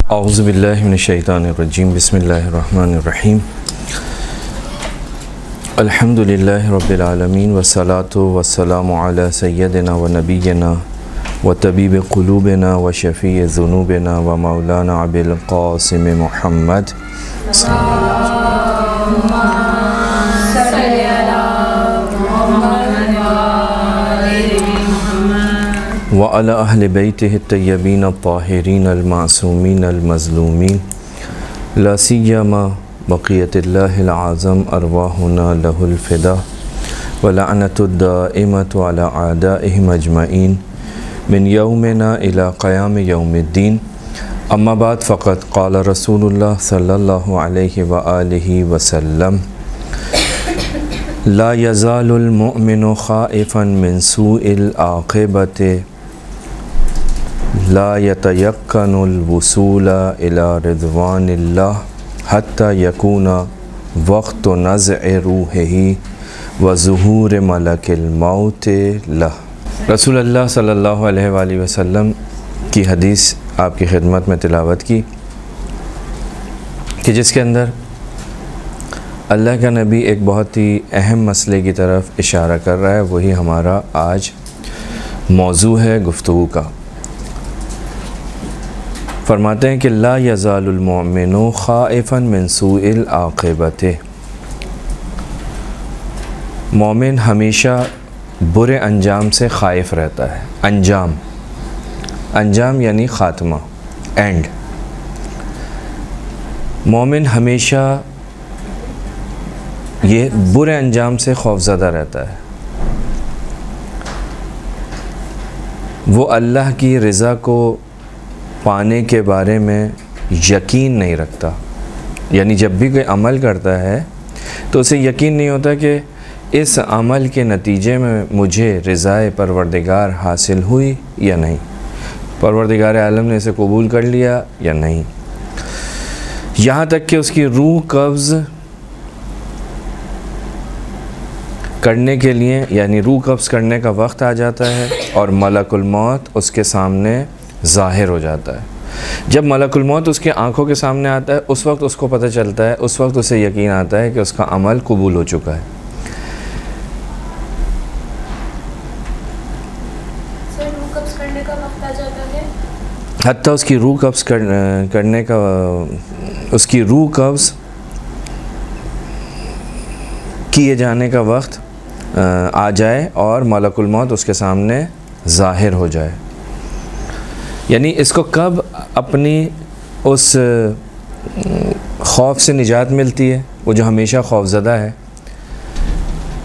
औज़ु बिल्लाहि मिनश शैतानिर रजीम बिस्मिल्लाहिर रहमानिर रहीम अल्हम्दुलिल्लाहि रब्बिल आलमीन वस्सलातु वस्सलामु अला सय्यदिना व नबिय्यिना व तबीब क़ुलूबिना व शफ़ीइ ज़ुनूबिना व मौलाना अबिल क़ासिम मुहम्मद व अला अहले बैतिहि तय्यबीन अत्ताहिरीन अलमासूमीन अलमज़लूमीन ला सिय्यमा बक़ियतिल्लाहिल आज़म अरवाहुना लहुल फ़िदा व लअनतुद दाइमतु अला आदाइहिम अजमईन मिन यौमिना इला क़याम यौमिद्दीन। अम्मा बाद फ़क़द क़ाल रसूलुल्लाह सल्लल्लाहु अलैहि व आलिहि वसल्लम ला यज़ालुल मुअमिनु ख़ाइफ़न मिन सूइल आक़िबति ला यतयक्कनुल वुसूला इला रिज़वानिल्लाह हत्ता यकूना वक़्तु नज़्इ रूहिही व ज़ुहूर मलकिल मौत लह। रसूलुल्लाह सल्लल्लाहु अलैहि वसल्लम की हदीस आपकी खिदमत में तिलावत की कि जिसके अंदर अल्लाह का नबी एक बहुत ही अहम मसले की तरफ इशारा कर रहा है। वही हमारा आज मौजू है गुफ्तगू का। फरमाते हैं कि ला यज़ालुल मुअमिनु ख़ाइफ़न मिन सूइल आक़िबति, मोमिन हमेशा बुरे अंजाम से ख़ाइफ़ रहता है। अंजाम यानी ख़ात्मा, एंड। मोमिन हमेशा ये बुरे अंजाम से खौफज़दा रहता है। वो अल्लाह की रज़ा को पाने के बारे में यकीन नहीं रखता। यानी जब भी कोई अमल करता है तो उसे यकीन नहीं होता कि इस अमल के नतीजे में मुझे रज़ाए परवरदिगार हासिल हुई या नहीं, परवरदिगार आलम ने इसे कबूल कर लिया या नहीं। यहाँ तक कि उसकी रूह कब्ज़ करने के लिए, यानी रूह कब्ज़ करने का वक्त आ जाता है और मलकुल मौत उसके सामने ज़ाहिर हो जाता है। जब मलकुल मौत उसके आँखों के सामने आता है उस वक्त उसको पता चलता है, उस वक्त उसे यकीन आता है कि उसका अमल कबूल हो चुका है। सर, रूह कब्ज़ करने का वक्त आ जाता है, हत्ता उसकी रूह कब्ज़ करने का, उसकी रूह कब्ज़ किए जाने का वक्त आ जाए और मलकुल मौत उसके सामने ज़ाहिर हो जाए। यानी इसको कब अपनी उस खौफ से निजात मिलती है, वो जो हमेशा खौफज़दा है,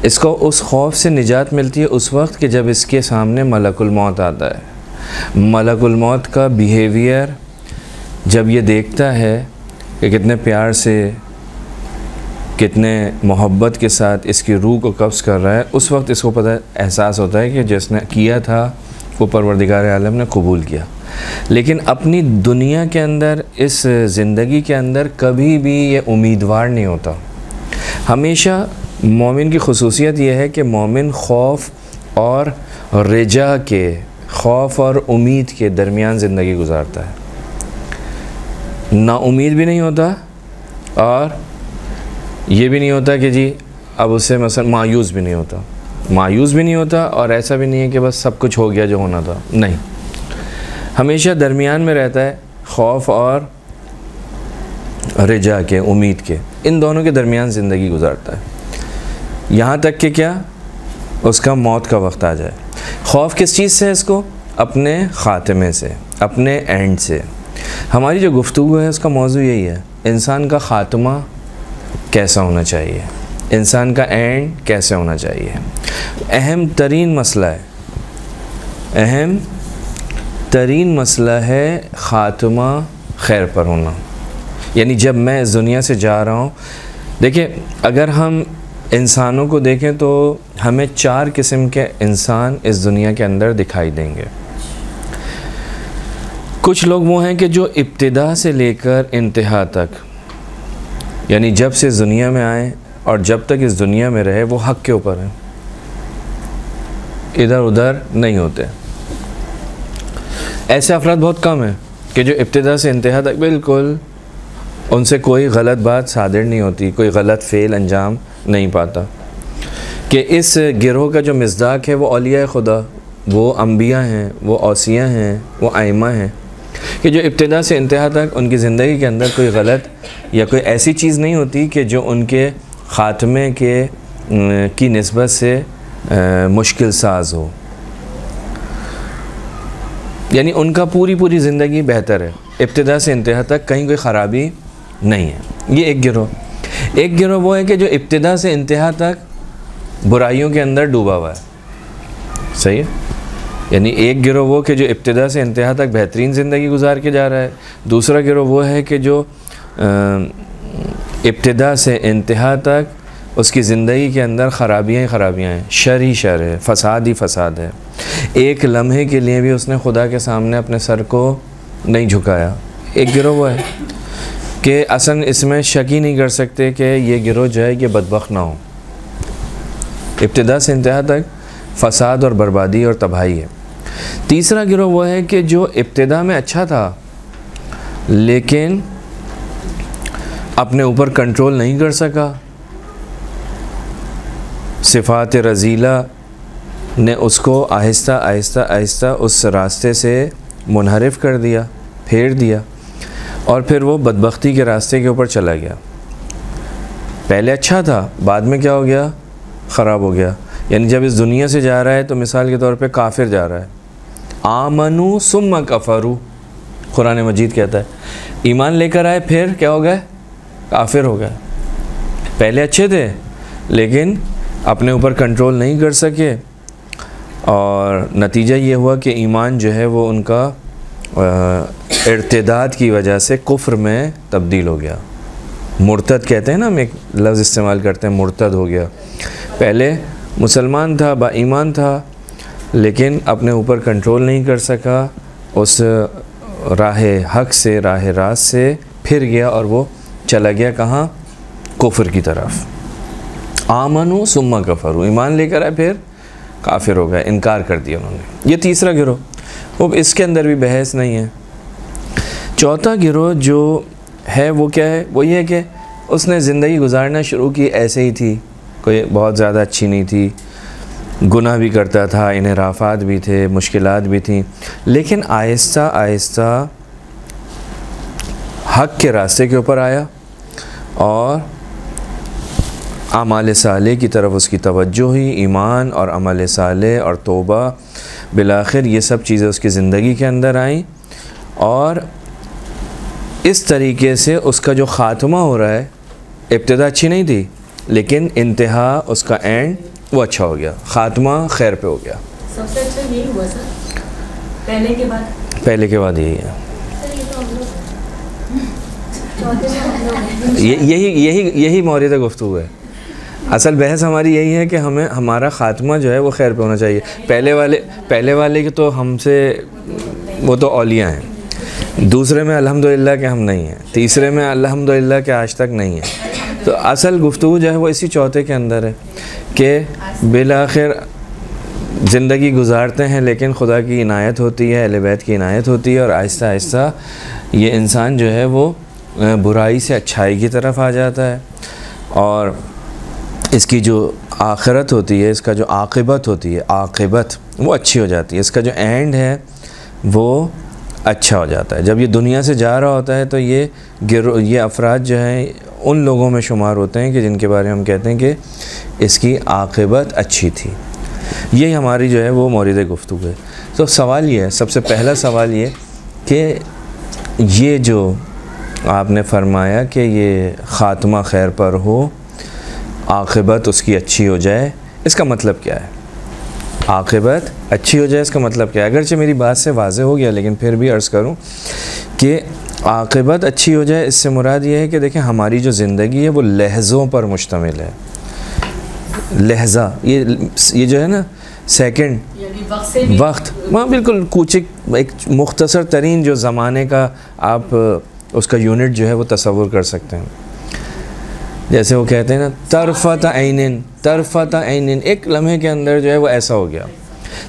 इसको उस खौफ से निजात मिलती है उस वक्त कि जब इसके सामने मलकुल मौत आता है। मलकुल मौत का बिहेवियर जब ये देखता है कि कितने प्यार से, कितने मोहब्बत के साथ इसकी रूह को कब्ज़ कर रहा है, उस वक्त इसको पता एहसास होता है कि जिसने किया था वो परवरदिगार आलम ने कबूल किया। लेकिन अपनी दुनिया के अंदर, इस ज़िंदगी के अंदर कभी भी ये उम्मीदवार नहीं होता। हमेशा मोमिन की खुसूसियत यह है कि मोमिन खौफ और रजा के, खौफ और उम्मीद के दरमियान ज़िंदगी गुजारता है। ना उम्मीद भी नहीं होता और ये भी नहीं होता कि जी अब उससे मसलन मायूस भी नहीं होता और ऐसा भी नहीं है कि बस सब कुछ हो गया जो होना था। नहीं, हमेशा दरमियान में रहता है, खौफ और रजा के, उम्मीद के, इन दोनों के दरमियान ज़िंदगी गुजारता है। यहाँ तक कि क्या, उसका मौत का वक्त आ जाए। खौफ किस चीज़ से है इसको? अपने ख़ात्मे से, अपने एंड से। हमारी जो गुफ्तगू है उसका मौजू यही है, इंसान का ख़ात्मा कैसा होना चाहिए, इंसान का एंड कैसे होना चाहिए। अहम तरीन मसला है ख़ात्मा खैर पर होना। यानी जब मैं इस दुनिया से जा रहा हूँ, देखिए अगर हम इंसानों को देखें तो हमें 4 किस्म के इंसान इस दुनिया के अंदर दिखाई देंगे। कुछ लोग वो हैं कि जो इब्तिदा से लेकर इंतहा तक, यानी जब से इस दुनिया में आए और जब तक इस दुनिया में रहे वो हक़ के ऊपर हैं, इधर उधर नहीं होते। ऐसे अफराद बहुत कम हैं। कि जो इब्तिदा से इंतहा तक बिल्कुल उनसे कोई गलत बात सादिर नहीं होती, कोई गलत फ़ेल अंजाम नहीं पाता। कि इस गिरोह का जो मिज़दाक है वो औलिया खुदा, वो अम्बिया हैं, वो औसिया हैं, वो आइमा हैं, कि जो इब्तिदा से इंतहा तक उनकी ज़िंदगी के अंदर कोई गलत या कोई ऐसी चीज़ नहीं होती कि जो उनके ख़ात्मे की निस्बत से मुश्किल साज हो। यानी उनका पूरी ज़िंदगी बेहतर है, इब्तिदा से इंतहा तक कहीं कोई ख़राबी नहीं है। ये एक गिरोह। एक गिरोह वो है कि जो इब्तिदा से इंतहा तक बुराइयों के अंदर डूबा हुआ है। सही है। यानी एक गिरोह वो कि जो इब्तिदा से इंतहा तक बेहतरीन ज़िंदगी गुजार के जा रहा है। दूसरा गिरोह वो है कि जो इब्तिदा से इंतहा तक उसकी ज़िंदगी के अंदर ख़राबियाँ ही ख़राबियाँ हैं, शर ही शर है, फ़साद ही फ़साद है। एक लम्हे के लिए भी उसने खुदा के सामने अपने सर को नहीं झुकाया। एक गिरोह वो है कि असन इसमें शक ही नहीं कर सकते कि ये गिरोह जो है ये बदबख्त ना हो। इब्तिदा से इंतहा तक फ़साद और बर्बादी और तबाही है। तीसरा गिरोह वो है कि जो इब्तिदा में अच्छा था लेकिन अपने ऊपर कंट्रोल नहीं कर सका, सिफ़ात रज़ीला ने उसको आहिस्ता आहिस्ता आहिस्ता उस रास्ते से मुनहरिफ कर दिया, फेर दिया, और फिर वो बदबख्ती के रास्ते के ऊपर चला गया। पहले अच्छा था, बाद में क्या हो गया? ख़राब हो गया। यानी जब इस दुनिया से जा रहा है तो मिसाल के तौर पे काफिर जा रहा है, आमनू सुम्मा कफरू, कुरान मजीद कहता है ईमान लेकर आए फिर क्या हो गए? काफिर हो गए। पहले अच्छे थे लेकिन अपने ऊपर कंट्रोल नहीं कर सके और नतीजा ये हुआ कि ईमान जो है वो उनका इर्तिदाद की वजह से कुफ्र में तब्दील हो गया। मुर्तद कहते हैं ना, हम एक लफ्ज़ इस्तेमाल करते हैं, मुर्तद हो गया। पहले मुसलमान था, बाईमान था, लेकिन अपने ऊपर कंट्रोल नहीं कर सका, उस राह हक से, राह रास्त से फिर गया और वो चला गया कहाँ? कुफ्र की तरफ। आमनू सुम्मा कफरू, ईमान लेकर आए फिर काफिर हो गए, इनकार कर दिया उन्होंने। ये तीसरा गिरोह, वो इसके अंदर भी बहस नहीं है। चौथा गिरोह जो है वो क्या है? वो ये है कि उसने ज़िंदगी गुजारना शुरू की ऐसे ही थी, कोई बहुत ज़्यादा अच्छी नहीं थी, गुनाह भी करता था, इन्हराफात भी थे, मुश्किलात भी थी, लेकिन आहिस्ता आहिस्ता हक़ के रास्ते के ऊपर आया और अमाल साले की तरफ उसकी तवज्जो हुई। ईमान और अमाल साले और तौबा, बिलाखिर ये सब चीज़ें उसकी ज़िंदगी के अंदर आईं और इस तरीके से उसका जो ख़ात्मा हो रहा है, इब्तिदा अच्छी नहीं थी लेकिन इंतहा, उसका एंड वो अच्छा हो गया, ख़ात्मा खैर पे हो गया। सबसे अच्छा यही हुआ सर, पहले के बाद? पहले के बाद यही है। यही मौरिद गुफ्तगू है। असल बहस हमारी यही है कि हमें हमारा ख़ात्मा जो है वो खैर पे होना चाहिए। पहले वाले के तो हमसे, वो तो औलिया हैं, दूसरे में अल्हम्दुलिल्लाह के हम नहीं हैं, तीसरे में अल्हम्दुलिल्लाह के आज तक नहीं है। तो असल गुफ्तगू जो है वो इसी चौथे के अंदर है कि बिलाखिर ज़िंदगी गुजारते हैं लेकिन खुदा की इनायत होती है, अहले बैत की इनायत होती है और आहिस्ता आहिस्ता ये इंसान जो है वो बुराई से अच्छाई की तरफ आ जाता है और इसकी जो आखिरत होती है, इसका जो आक़िबत होती है, आक़िबत वो अच्छी हो जाती है, इसका जो एंड है वो अच्छा हो जाता है। जब ये दुनिया से जा रहा होता है तो ये अफराद जो हैं उन लोगों में शुमार होते हैं कि जिनके बारे में हम कहते हैं कि इसकी आक़िबत अच्छी थी। यही हमारी जो है वो मौरिद गुफ्तगू है। तो सवाल ये है, सबसे पहला सवाल ये कि ये जो आपने फरमाया कि ये ख़ात्मा खैर पर हो, आक़िबत उसकी अच्छी हो जाए, इसका मतलब क्या है? आक़िबत अच्छी हो जाए इसका मतलब क्या है? अगरचे मेरी बात से वाज़ेह हो गया लेकिन फिर भी अर्ज़ करूं कि आक़िबत अच्छी हो जाए, इससे मुराद ये है कि देखें हमारी जो ज़िंदगी है वो लहज़ों पर मुश्तमिल है। लहज़ा, ये जो है ना सेकंड, वक्त, वहाँ बिल्कुल कुछ एक मुख्तसर तरीन जो ज़माने का आप उसका यूनिट जो है वो तसव्वुर कर सकते हैं। जैसे वो कहते हैं ना तरफ़त ऐनिन, एक लम्हे के अंदर जो है वो ऐसा हो गया।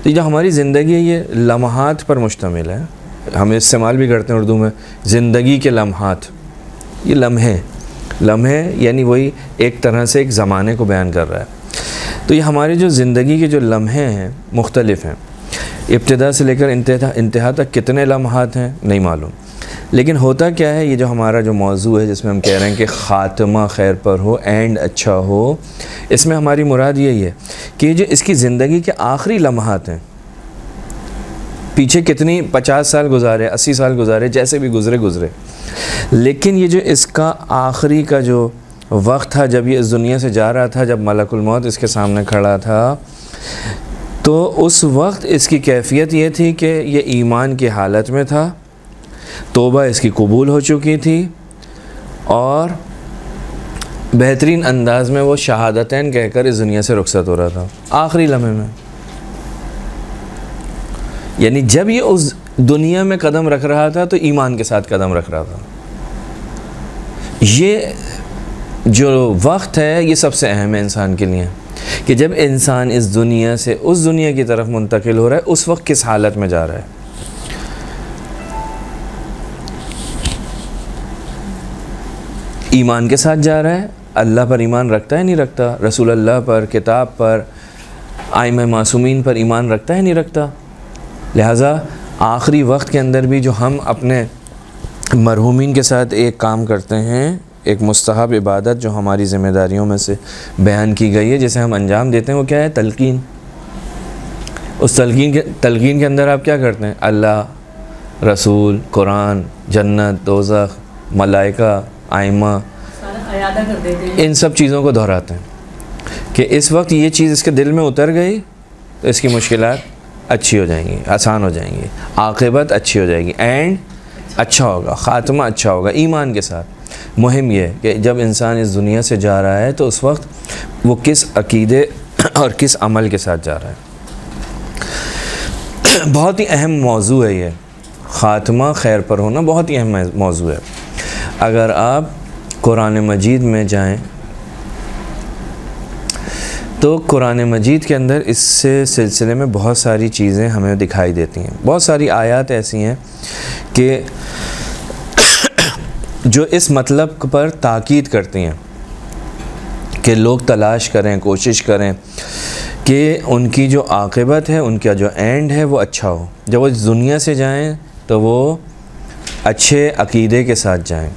तो जो हमारी ज़िंदगी है ये लम्हात पर मुश्तमिल है, हम इस्तेमाल भी करते हैं उर्दू में, ज़िंदगी के लम्हात, ये लम्हे यानी वही एक तरह से एक ज़माने को बयान कर रहा है। तो ये हमारी जो ज़िंदगी के जो लम्हे हैं मुख्तलिफ़ हैं, इब्तिदा से लेकर इंतहा तक कितने लम्हात हैं नहीं मालूम। लेकिन होता क्या है, ये जो हमारा जो मौजू है जिसमें हम कह रहे हैं कि ख़ात्मा खैर पर हो, एंड अच्छा हो, इसमें हमारी मुराद यही है कि जो इसकी ज़िंदगी के आखिरी लम्हात हैं, पीछे कितनी 50 साल गुजारे, 80 साल गुजारे, जैसे भी गुज़रे, लेकिन ये जो इसका आखिरी का जो वक्त था जब ये इस दुनिया से जा रहा था, जब मलकुल मौत इसके सामने खड़ा था, तो उस वक्त इसकी कैफियत ये थी कि ये ईमान की हालत में था, तौबा इसकी कबूल हो चुकी थी और बेहतरीन अंदाज में वो शहादतैन कहकर इस दुनिया से रुखसत हो रहा था आखिरी लम्हे में। यानी जब ये उस दुनिया में कदम रख रहा था तो ईमान के साथ कदम रख रहा था। ये जो वक्त है ये सबसे अहम है इंसान के लिए, कि जब इंसान इस दुनिया से उस दुनिया की तरफ मुंतकिल हो रहा है, उस वक्त किस हालत में जा रहा है। ईमान के साथ जा रहा है, अल्लाह पर ईमान रखता है नहीं रखता, रसूल अल्लाह पर, किताब पर, आइमा मासूमीन पर ईमान रखता है नहीं रखता। लिहाजा आखिरी वक्त के अंदर भी जो हम अपने मरहूमीन के साथ एक काम करते हैं, एक मुस्तहब इबादत जो हमारी ज़िम्मेदारियों में से बयान की गई है, जिसे हम अंजाम देते हैं, वो क्या है? तलकीन। उस तलकीन के अंदर आप क्या करते हैं? अल्लाह, रसूल, कुरान, जन्नत, दोज़ख, मलाइका, आइमा, इन सब चीज़ों को दोहराते हैं कि इस वक्त ये चीज़ इसके दिल में उतर गई तो इसकी मुश्किलात अच्छी हो जाएंगी, आसान हो जाएंगी, आक़िबत अच्छी हो जाएगी, एंड अच्छा होगा, ख़ात्मा अच्छा होगा ईमान के साथ। मुहिम ये है कि जब इंसान इस दुनिया से जा रहा है तो उस वक्त वो किस अक़ीदे और किस अमल के साथ जा रहा है। बहुत ही अहम मौजू है ये, ख़ात्मा खैर पर होना बहुत ही अहम मौजू है। अगर आप कुरान मजीद में जाएं तो कुरान मजीद के अंदर इससे सिलसिले में बहुत सारी चीज़ें हमें दिखाई देती हैं। बहुत सारी आयत ऐसी हैं कि जो इस मतलब पर ताकीद करती हैं कि लोग तलाश करें, कोशिश करें कि उनकी जो आक़िबत है, उनका जो एंड है वो अच्छा हो। जब वो इस दुनिया से जाएं तो वो अच्छे अक़ीदे के साथ जाएं।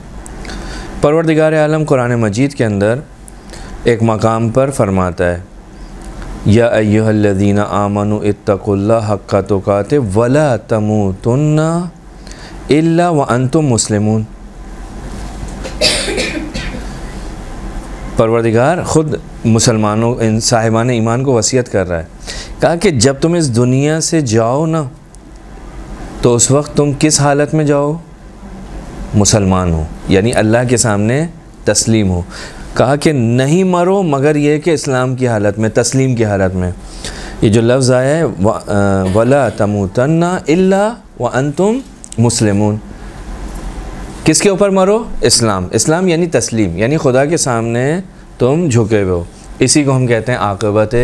परवरदिगार आलम कुरान मजीद के अंदर एक मकाम पर फरमाता है, या अय्युहल्लज़ीना आमनु इत्तक़ुल्लाह हक़्क़ तुक़ातिह वला तमूतुन्ना इल्ला व अंतुम मुस्लिमून। परवरदिगार ख़ुद मुसलमानों, इन साहिबान ईमान को वसीयत कर रहा है, कहा कि जब तुम इस दुनिया से जाओ ना तो उस वक्त तुम किस हालत में जाओ? मुसलमान हो, यानी अल्लाह के सामने तस्लीम हो। कहा कि नहीं मरो मगर ये कि इस्लाम की हालत में, तस्लीम की हालत में। ये जो लफ्ज़ आया है वला तमूतन्ना इल्ला व अंतुम मुस्लिमून, किसके ऊपर मरो? इस्लाम। इस्लाम यानी तस्लीम, यानी खुदा के सामने तुम झुके हुए हो। इसी को हम कहते हैं आक़िबत,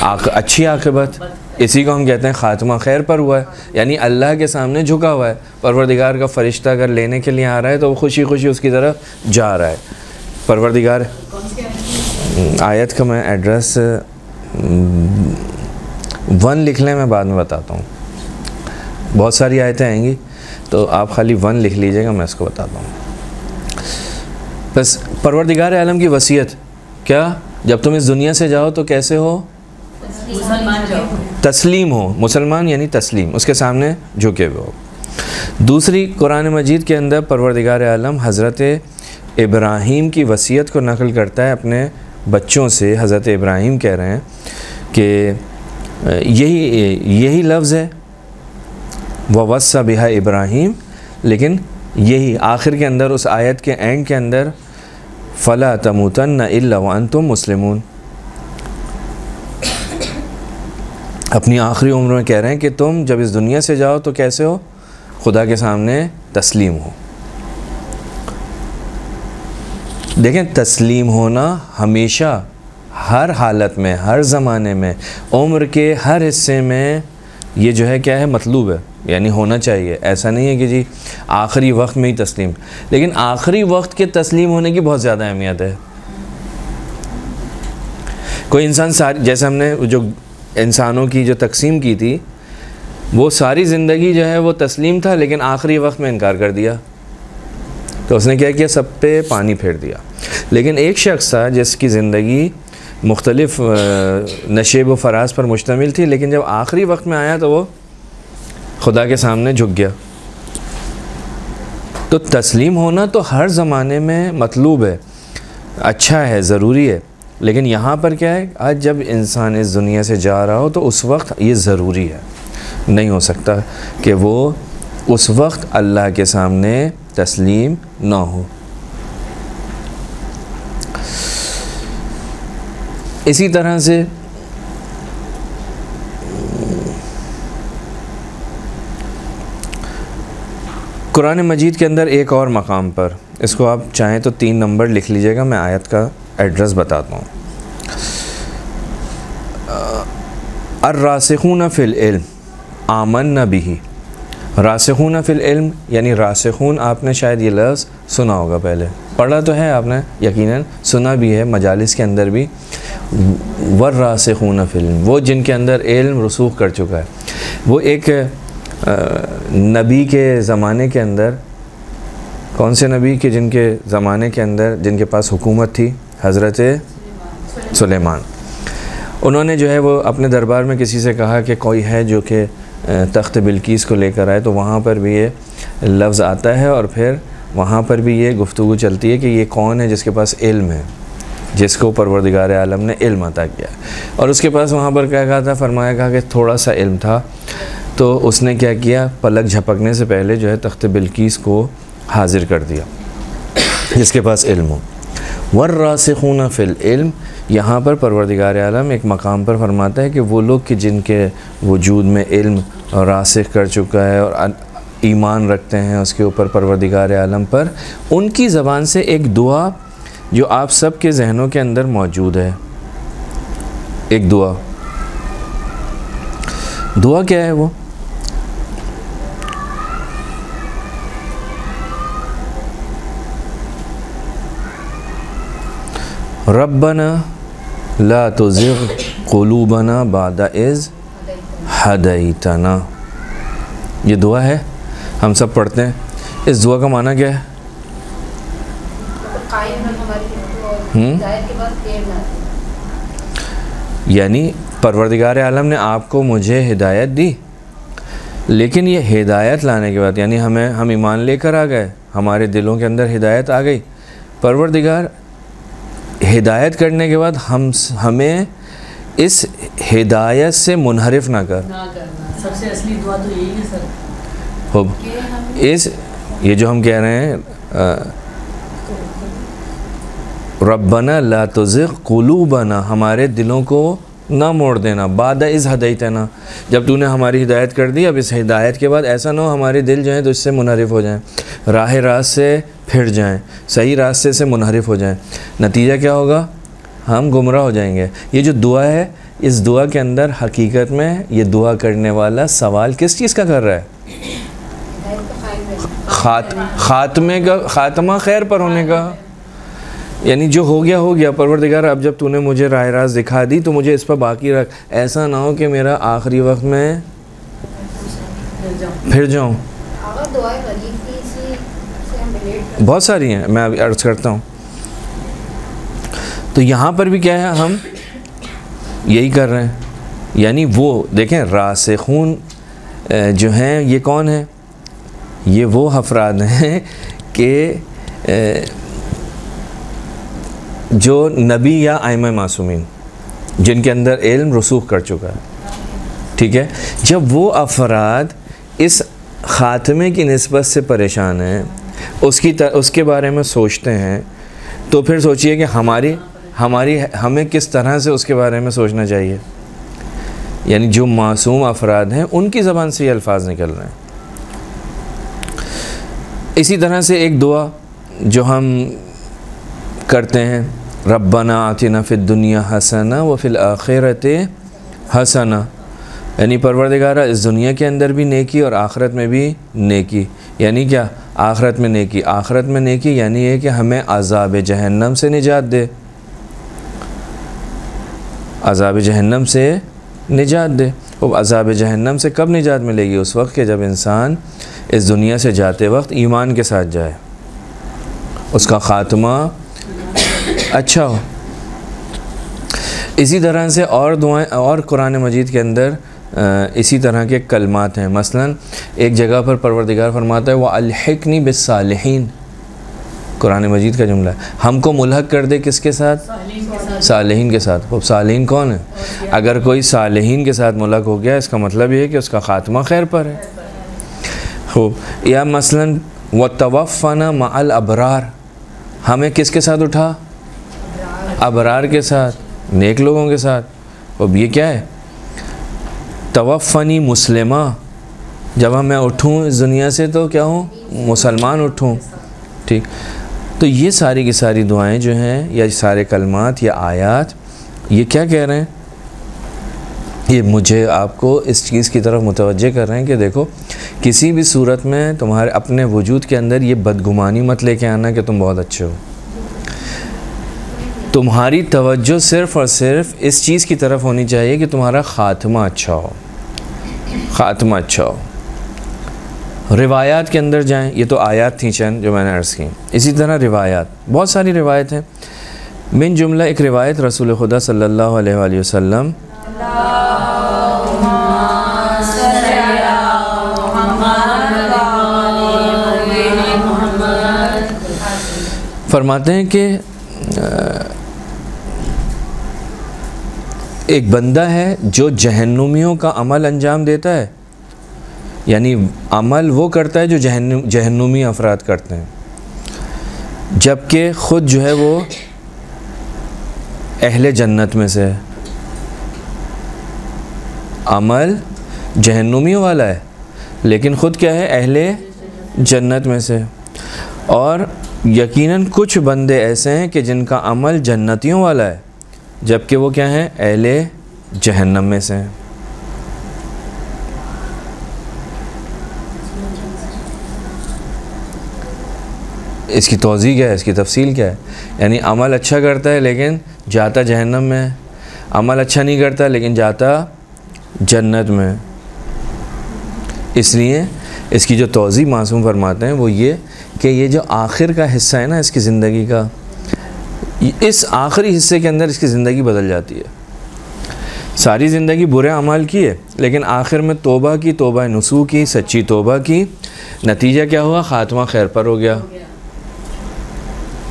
अच्छी आक़िबत। इसी को हम कहते हैं ख़ात्मा खैर पर हुआ है, यानी अल्लाह के सामने झुका हुआ है। परवरदिगार का फ़रिश्ता अगर लेने के लिए आ रहा है तो वो खुशी खुशी उसकी तरफ जा रहा है। परवरदिगार, आयत का मैं एड्रेस 1 लिख लें, मैं बाद में बताता हूँ। बहुत सारी आयतें आएंगी तो आप खाली 1 लिख लीजिएगा, मैं इसको बताता हूँ। बस परवरदिगार आलम की वसीयत क्या, जब तुम इस दुनिया से जाओ तो कैसे हो? मुसलमान जाओ, तस्लीम हो। मुसलमान यानी तस्लीम, उसके सामने झुके हुए हो। दूसरी कुरान मजीद के अंदर परवरदिगार आलम हज़रत इब्राहीम की वसीयत को नकल करता है अपने बच्चों से। हज़रत इब्राहीम कह रहे हैं कि यही लफ्ज़ है ववस्सा बिहा इब्राहीम, लेकिन यही आखिर के अंदर, उस आयत के एंड के अंदर, फ़ला तमूतन्ना इल्ला व अंतुम मुस्लिमून, अपनी आखिरी उम्र में कह रहे हैं कि तुम जब इस दुनिया से जाओ तो कैसे हो? खुदा के सामने तस्लीम हो। देखें, तस्लीम होना हमेशा, हर हालत में, हर ज़माने में, उम्र के हर हिस्से में ये जो है क्या है, मतलूब है, यानी होना चाहिए। ऐसा नहीं है कि जी आखिरी वक्त में ही तस्लीम, लेकिन आखिरी वक्त के तस्लीम होने की बहुत ज़्यादा अहमियत है। कोई इंसान सारी, जैसे हमने जो इंसानों की जो तकसीम की थी, वो सारी ज़िंदगी जो है वो तस्लीम था, लेकिन आखिरी वक्त में इनकार कर दिया, तो उसने क्या किया, सब पे पानी फेर दिया। लेकिन एक शख्स था जिसकी ज़िंदगी मुख्तलिफ़ नशेब व फराज पर मुश्तमिल थी, लेकिन जब आखिरी वक्त में आया तो वो खुदा के सामने झुक गया। तो तस्लीम होना तो हर ज़माने में मतलूब है, अच्छा है, ज़रूरी है, लेकिन यहाँ पर क्या है, आज जब इंसान इस दुनिया से जा रहा हो तो उस वक्त ये ज़रूरी है। नहीं हो सकता कि वो उस वक्त अल्लाह के सामने तस्लीम ना हो। इसी तरह से कुरान मजीद के अंदर एक और मकाम पर, इसको आप चाहें तो 3 नंबर लिख लीजिएगा, मैं आयत का एड्रेस बताता हूँ। अर्रासिखून फ़िल इल्म आमन्ना बिही। रासिखून फ़िल इल्म यानी रासिखून, आपने शायद ये लफ्ज़ सुना होगा, पहले पढ़ा तो है आपने, यकीनन सुना भी है मजालिस के अंदर भी। वर्रासिखून फ़िल इल्म, वो जिनके अंदर इल्म रसूख कर चुका है। वो एक नबी के ज़माने के अंदर, कौन से नबी के, जिनके ज़माने के अंदर जिनके पास हुकूमत थी, हज़रत सुलेमान। उन्होंने जो है वो अपने दरबार में किसी से कहा कि कोई है जो कि तख्त बिल्कीस को लेकर आए, तो वहाँ पर भी ये लफ्ज़ आता है और फिर वहाँ पर भी ये गुफ्तगू चलती है कि ये कौन है जिसके पास इल्म है, जिसको परवरदिगार आलम ने इल्म अता किया। और उसके पास वहाँ पर क्या कहा था, फरमाया कहा कि थोड़ा सा इल्म था, तो उसने क्या किया, पलक झपकने से पहले जो है तख्त बिल्कीस को हाजिर कर दिया, जिसके पास इल्म हो। वर्रासिखून फ़िल इल्म, यहाँ पर परवरदिगार आलम एक मकाम पर फरमाता है कि वो लोग कि जिनके वजूद में इल्म रासिख कर चुका है और ईमान रखते हैं उसके ऊपर, परवरदिगार आलम पर, उनकी ज़बान से एक दुआ जो आप सब के जहनों के अंदर मौजूद है, एक दुआ क्या है वो? रब्बना ला तुज़िग़ क़ुलूबना बादा इज़ हदैतना। ये दुआ है, हम सब पढ़ते हैं। इस दुआ का माना क्या है? यानी परवरदिगार आलम ने आपको मुझे हिदायत दी, लेकिन ये हिदायत लाने के बाद, यानी हम ईमान लेकर आ गए, हमारे दिलों के अंदर हिदायत आ गई, परवरदिगार हिदायत करने के बाद हमें इस हिदायत से मुनहरिफ ना करना। सबसे असली दुआ तो यही है सर। ये जो हम कह रहे हैं, रब्बना ला तुज़िग़ क़ुलूबना, हमारे दिलों को ना मोड़ देना, बादा इज़ हदैतना, जब तूने हमारी हिदायत कर दी, अब इस हिदायत के बाद ऐसा ना हो हमारे दिल जो है तो इससे मुनहरिफ हो जाएं, राह रास्त से फिर जाएं, सही रास्ते से मुनहरिफ हो जाएं। नतीजा क्या होगा? हम गुमराह हो जाएंगे। ये जो दुआ है, इस दुआ के अंदर हकीकत में ये दुआ करने वाला सवाल किस चीज़ का कर रहा है? खात्मा खैर पर होने का। यानी जो हो गया, परवरदिगार अब जब तूने मुझे राह रास्त दिखा दी तो मुझे इस पर बाकी रख, ऐसा ना हो कि मेरा आखिरी वक्त में फिर जाऊँ। बहुत सारी हैं, मैं अभी अर्ज़ करता हूँ। तो यहाँ पर भी क्या है, हम यही कर रहे हैं। यानी वो देखें, रासिखून जो हैं ये कौन है? ये वो अफराद हैं कि जो नबी या आइमा मासूमीन, जिनके अंदर इल्म रसूख कर चुका है, ठीक है। जब वो अफराद इस ख़ात्मे की निस्बत से परेशान हैं, उसके बारे में सोचते हैं, तो फिर सोचिए कि हमें किस तरह से उसके बारे में सोचना चाहिए। यानी जो मासूम अफराद हैं उनकी ज़बान से ये अल्फाज निकल रहे हैं। इसी तरह से एक दुआ जो हम करते हैं, रब्बना आतिना फ़िद दुनिया हसना व फ़िल आखिरति हसना यानी परवरदिगारा इस दुनिया के अंदर भी नेकी और आखिरत में भी नेकी। यानी क्या? आखिरत में नेकी। आखिरत में नेकी यानी ये कि हमें अज़ाब जहन्नम से निजात दे, अज़ाब जहन्नम से निजात दे। वो अज़ाब जहन्नम से कब निजात मिलेगी? उस वक्त के जब इंसान इस दुनिया से जाते वक्त ईमान के साथ जाए, उसका ख़ात्मा अच्छा हो। इसी तरह से और दुआएं और कुरान मजीद के अंदर इसी तरह के कलमात हैं। मसलन एक जगह पर परवरदिगार फरमाता है, व अलहिकनी बिस्सालिहीन, कुरान मजीद का जुमला है, हमको मुल्हक कर दे किसके साथ? सालिहीन के साथ। वो सालिहीन कौन है? अगर कोई सालिहीन के साथ मुल्हक हो गया, इसका मतलब ये है कि उसका ख़ात्मा खैर पर है। हो या मसलन व तवफ़ना मअल अबरार, हमें किसके साथ उठा? अबरार के साथ, नेक लोगों के साथ। अब ये क्या है? तवफ़नी मुस्लिमा, जब मैं उठूँ इस दुनिया से तो क्या हूँ? मुसलमान उठूँ। ठीक, तो ये सारी की सारी दुआएं जो हैं या सारे कलमात या आयात, ये क्या कह रहे हैं? ये मुझे आपको इस चीज़ की तरफ मुतवज्जे कर रहे हैं कि देखो, किसी भी सूरत में तुम्हारे अपने वजूद के अंदर ये बदगुमानी मत लेके आना कि तुम बहुत अच्छे हो। तुम्हारी तवज्जो सिर्फ़ और सिर्फ इस चीज़ की तरफ होनी चाहिए कि तुम्हारा ख़ात्मा अच्छा हो, ख़ात्मा अच्छा हो। रिवायात के अंदर जाएं, ये तो आयात थी चंद जो मैंने अर्ज़ की। इसी तरह रिवायात, बहुत सारी रिवायत हैं। मिन जुमला एक रिवायत रसूल खुदा सल्लल्लाहु अलैहि वसल्लम फरमाते हैं कि एक बंदा है जो जहन्नुमियों का अमल अंजाम देता है, यानी अमल वो करता है जो जहन्नुमी अफराद करते हैं, जबकि ख़ुद जो है वो अहले जन्नत में से है। अमल जहन्नुमियों वाला है लेकिन ख़ुद क्या है? अहले जन्नत में से। और यकीनन कुछ बंदे ऐसे हैं कि जिनका अमल जन्नतियों वाला है जबकि वो क्या हैं? अहले जहन्नम में से हैं। इसकी तौज़ीह क्या है? इसकी तफसील क्या है? यानी अमल अच्छा करता है लेकिन जाता जहन्नम में है, अमल अच्छा नहीं करता लेकिन जाता जन्नत में। इसलिए इसकी जो तौज़ीह मासूम फरमाते हैं वो ये कि ये जो आखिर का हिस्सा है ना इसकी ज़िंदगी का, इस आखिरी हिस्से के अंदर इसकी ज़िंदगी बदल जाती है। सारी ज़िंदगी बुरे अमाल की है लेकिन आखिर में तौबा की, तौबा नसूह की, सच्ची तौबा की, नतीजा क्या हुआ? ख़ात्मा खैर पर हो गया।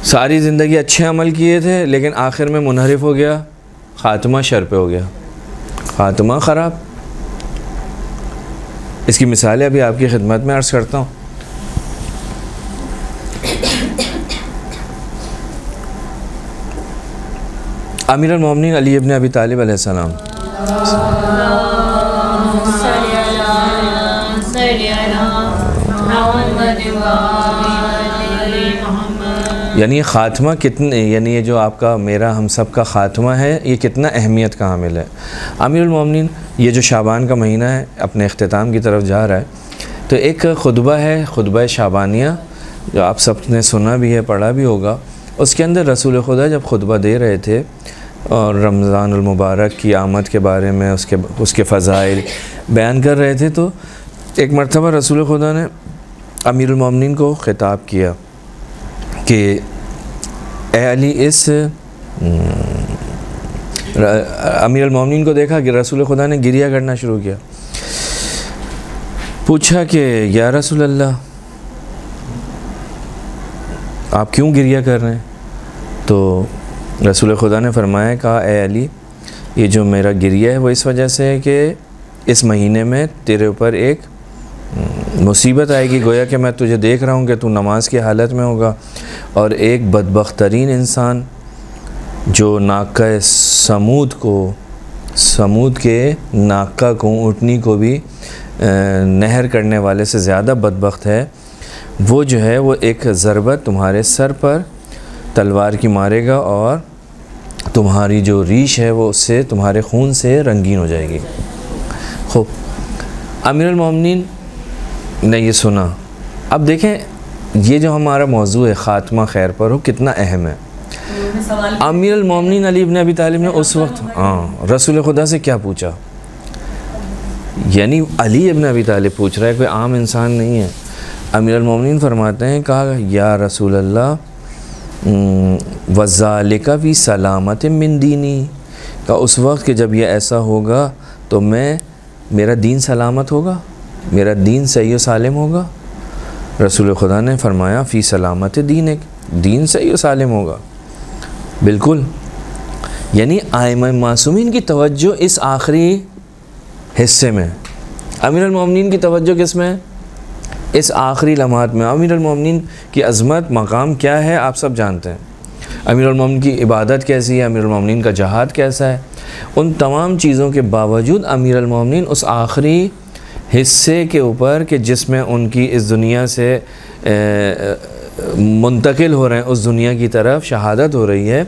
सारी ज़िंदगी अच्छे अमल किए थे लेकिन आखिर में मुनहरिफ हो गया, ख़ात्मा शर पे हो गया, ख़ात्मा ख़राब। इसकी मिसालें अभी आपकी खिदमत में अर्ज़ करता हूँ। अमीरुल मोमिनीन अली इब्न अबी तालिब अलैहिस्सलाम यानी ख़ात्मा कितने, यानी ये जो आपका मेरा हम सब का ख़ात्मा है ये कितना अहमियत का हामिल है। अमीरुल मोमिनीन ये जो शाबान का महीना है अपने अख्तिताम की तरफ जा रहा है, तो एक खुतबा है, खुतबा शाबानिया, जो आप सब ने सुना भी है, पढ़ा भी होगा। उसके अंदर रसूल खुदा जब खुतबा दे रहे थे और रमज़ानुल मुबारक की आमद के बारे में, उसके फ़ज़ाइल बयान कर रहे थे, तो एक मरतबा रसूल खुदा ने अमीरुल मोमिनीन को ख़िताब किया कि ए अली, इस अमीरुल मोमिनीन को देखा कि रसूल खुदा ने गिरिया करना शुरू किया। पूछा कि या रसूल अल्लाह, आप क्यों गिरिया कर रहे हैं? तो रसूल खुदा ने फरमाया, कहा ए अली, ये जो मेरा गिरिया है वो इस वजह से है कि इस महीने में तेरे ऊपर एक मुसीबत आएगी। गोया कि मैं तुझे देख रहा हूँ कि तू नमाज की हालत में होगा और एक बदबख्तरीन इंसान जो नाका समूद के नाका को, ऊँटनी को भी नहर करने वाले से ज़्यादा बदबख्त है, वो जो है वो एक ज़रबत तुम्हारे सर पर तलवार की मारेगा और तुम्हारी जो रीश है वो उससे, तुम्हारे खून से रंगीन हो जाएगी, खूब, अमीरुल मोमिनीन ने ये सुना। अब देखें ये जो हमारा मौजू है ख़ात्मा खैर पर हो कितना अहम है। अमीरुल मोमिनीन अली इब्न अबी तालिब ने उस वक्त रसूल खुदा से क्या पूछा, यानी अली इब्न अबी तालिब पूछ रहा है, कोई आम इंसान नहीं है। अमीरुल मोमिनीन फरमाते हैं, कहा या रसूल अल्लाह वज़ालिका फ़ी सलामत मिन दीनी, का उस वक्त कि जब ये ऐसा होगा तो मेरा दीन सलामत होगा, मेरा दीन सही व सालिम होगा। रसूल खुदा ने फरमाया फ़ी सलामत दीन, दीन सही व सालिम होगा। बिल्कुल, यानी आइम्मा मासूमीन की तवज्जो इस आखिरी हिस्से में, अमीरुल मोमिनीन की तवज्जो किस में, इस आखिरी लम्हात में। अमीरुल मोमिनीन की अज़मत मकाम क्या है आप सब जानते हैं, अमीरुल मोमिनीन की इबादत कैसी है, अमीरुल मोमिनीन का जहाद कैसा है। उन तमाम चीज़ों के बावजूद अमीरुल मोमिनीन उस आखिरी हिस्से के ऊपर कि जिसमें उनकी इस दुनिया से मुंतकिल हो रहे हैं उस दुनिया की तरफ, शहादत हो रही है,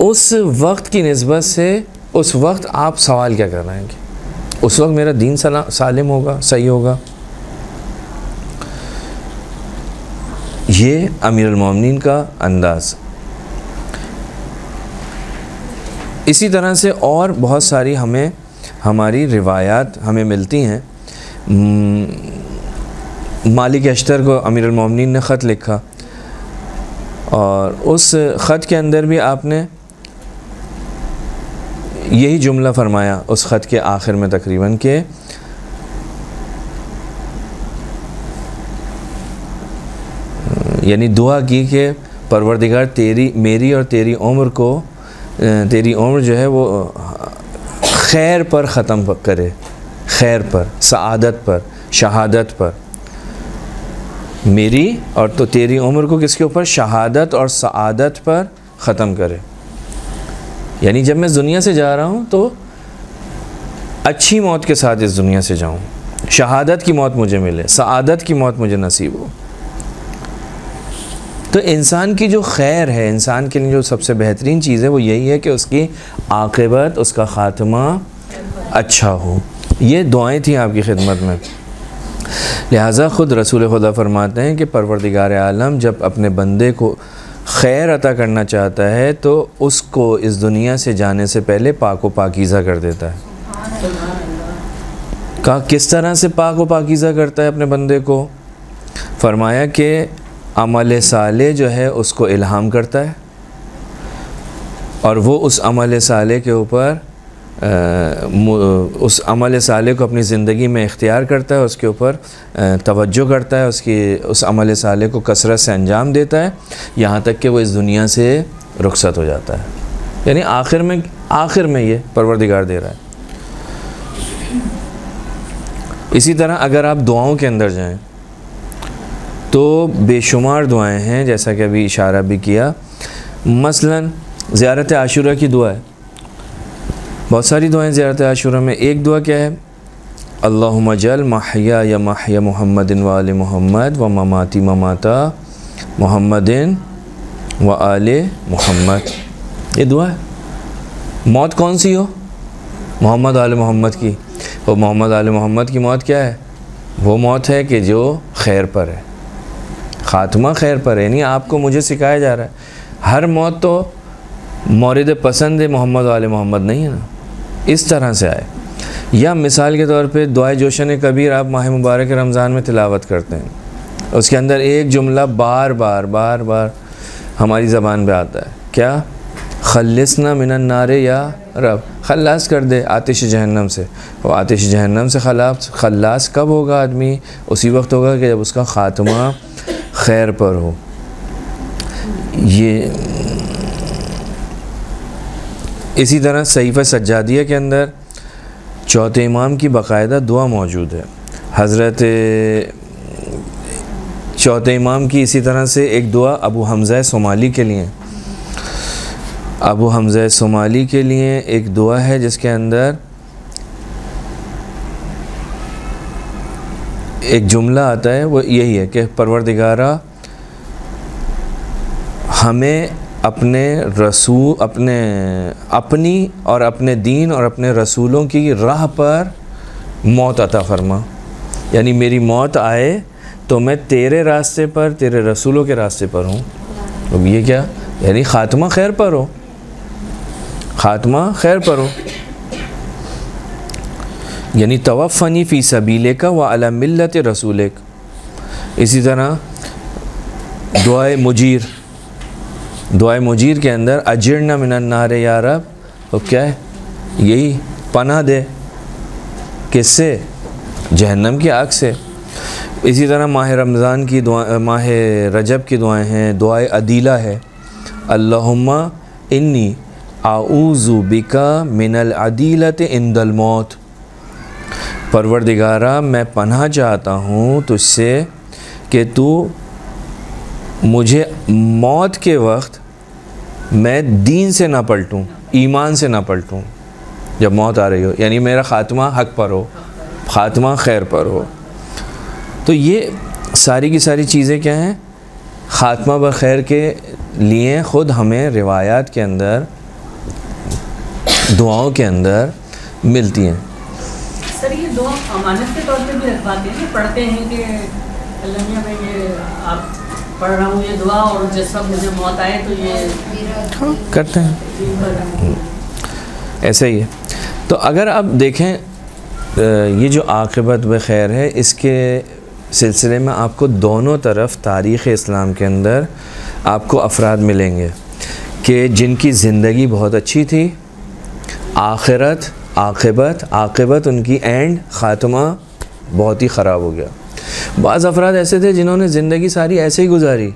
उस वक्त की निस्बत से उस वक्त आप सवाल क्या कर रहे हैं कि उस वक्त मेरा दीन सालिम होगा, सही होगा। ये अमीरुल मोमिनीन का अंदाज़। इसी तरह से और बहुत सारी हमारी रिवायात हमें मिलती हैं। मालिक अश्तर को अमीरुल मोमिनीन ने ख़त लिखा और उस ख़त के अंदर भी आपने यही जुमला फरमाया उस ख़त के आखिर में तकरीबन के यानी दुआ की कि परवरदिगार मेरी और तेरी उम्र जो है वो खैर पर ख़त्म करे, खैर पर, सआदत पर, शहादत पर। मेरी और तो तेरी उम्र को किसके ऊपर, शहादत और सआदत पर ख़त्म करे। यानी जब मैं दुनिया से जा रहा हूँ तो अच्छी मौत के साथ इस दुनिया से जाऊँ, शहादत की मौत मुझे मिले, सआदत की मौत मुझे नसीब हो। तो इंसान की जो खैर है, इंसान के लिए जो सबसे बेहतरीन चीज़ है वो यही है कि उसकी आक़िबत, उसका ख़ात्मा अच्छा हो। ये दुआएं थी आपकी खिदमत में। लिहाजा ख़ुद रसूल खुदा फरमाते हैं कि परवरदिगार आलम जब अपने बंदे को खैर अता करना चाहता है तो उसको इस दुनिया से जाने से पहले पाक व पाकीज़ा कर देता है। कहा किस तरह से पाक व पाकीज़ा करता है अपने बंदे को? फरमाया कि अमल साले जो है उसको इल्हाम करता है और वो उस अमल साले के ऊपर उस अमल साले को अपनी ज़िंदगी में इख्तियार करता है, उसके ऊपर तवज्जो करता है, उस अमल साले को कसरत से अंजाम देता है, यहाँ तक कि वो इस दुनिया से रुखसत हो जाता है। यानी आखिर में ये परवरदिगार दे रहा है। इसी तरह अगर आप दुआओं के अंदर जाएं तो बेशुमार दुआएं हैं, जैसा कि अभी इशारा भी किया। मसलन ज़ियारत आशूरा की दुआ है, बहुत सारी दुआएं ज़ियारत आशूरा में। एक दुआ क्या है? अल्लाहुम्मा जल महया या महया मुहम्मदिन व आले मुहम्मद व ममाती ममाता मुहम्मदिन व आले मुहम्मद। ये दुआ है। मौत कौन सी हो? मोहम्मद आले मोहम्मद की। और मोहम्मद आले मोहम्मद की मौत क्या है? वो मौत है कि जो खैर पर है, ख़ात्मा खैर पर है। यानी आपको मुझे सिखाया जा रहा है हर मौत तो मौरिद पसंद मोहम्मद आले मोहम्मद नहीं है ना, इस तरह से आए। या मिसाल के तौर पे दुआए जोशन कबीर आप माह मुबारक रमज़ान में तिलावत करते हैं, उसके अंदर एक जुमला बार बार हमारी ज़बान पे आता है, क्या? खल्लिसना मिनन नारे या रब, खल्लास कर दे आतिश जहन्नम से। और आतिश जहन्नम से खल्लास कब होगा आदमी? उसी वक्त होगा कि जब उसका ख़ात्मा खैर पर हो। ये इसी तरह सहीफ़ा सज्जादिया के अंदर चौथे इमाम की बाकायदा दुआ मौजूद है। हज़रत चौथे इमाम की इसी तरह से एक दुआ अबू हमज़ा सोमाली के लिए, अबू हमज़ा सोमाली के लिए एक दुआ है जिसके अंदर एक जुमला आता है, वो यही है कि परवरदिगारा हमें अपनी और अपने दीन और अपने रसूलों की राह पर मौत अता फरमा, यानी मेरी मौत आए तो मैं तेरे रास्ते पर, तेरे रसूलों के रास्ते पर हूँ। अब ये क्या, यानी ख़ात्मा खैर पर हो, ख़ात्मा खैर पर हो। यानी तवफ़नी फ़ी सबीलिका व अला मिल्लत रसूलिक। इसी तरह दुआए मुजीर, दुआए मुजीर के अंदर अजिरना मिनन नार या रब, तो क्या है, यही पनाह दे, किससे, जहन्नम की आग से। इसी तरह माह रमज़ान की दुआ, माह रजब की दुआएं हैं, दुआए अदीला है, अल्लाहुम्मा इन्नी आऊज़ु बिका मिनल अदीलत इंदल मौत। परवरदिगारा मैं पनाह चाहता हूँ तुझसे कि तू मुझे मौत के वक्त मैं दीन से ना पलटूँ, ईमान से ना पलटूँ जब मौत आ रही हो, यानी मेरा ख़ात्मा हक़ पर हो, ख़ात्मा खैर पर हो। तो ये सारी की सारी चीज़ें क्या हैं, ख़ात्मा बख़ैर के लिए ख़ुद हमें रिवायात के अंदर, दुआओं के अंदर मिलती हैं। सर ये दुआ अमानत के तौर पे भी रखवाते हैं, पढ़ते हैं कि अल्लाह मियां मैं ये आप पढ़ रहा हूँ ये दुआ, और जिस वक्त मुझे मौत आए तो ये करते हैं, ऐसा ही है। तो अगर आप देखें ये जो आक़िबत बख़ैर है, इसके सिलसिले में आपको दोनों तरफ तारीख़ इस्लाम के अंदर आपको अफराद मिलेंगे कि जिनकी ज़िंदगी बहुत अच्छी थी, आखिरत आक़िबत उनकी एंड ख़ात्मा बहुत ही ख़राब हो गया। बाज़ अफराद ऐसे थे जिन्होंने ज़िंदगी सारी ऐसे ही गुजारी,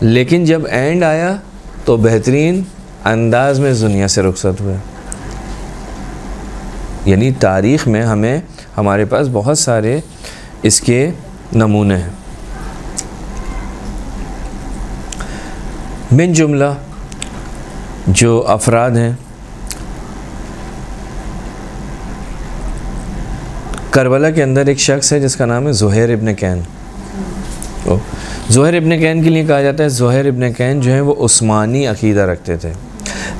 लेकिन जब एंड आया तो बेहतरीन अंदाज़ में इस दुनिया से रुखसत हुए। यानी तारीख़ में हमें, हमारे पास बहुत सारे इसके नमूने हैं। मिन जुमला जो अफराद हैं, करबला के अंदर एक शख्स है जिसका नाम है ज़ुहैर इब्न कैन। ज़ुहैर इब्न कैन के लिए कहा जाता है, ज़ुहैर इब्न कैन जो है वो उस्मानी अक़ीदा रखते थे,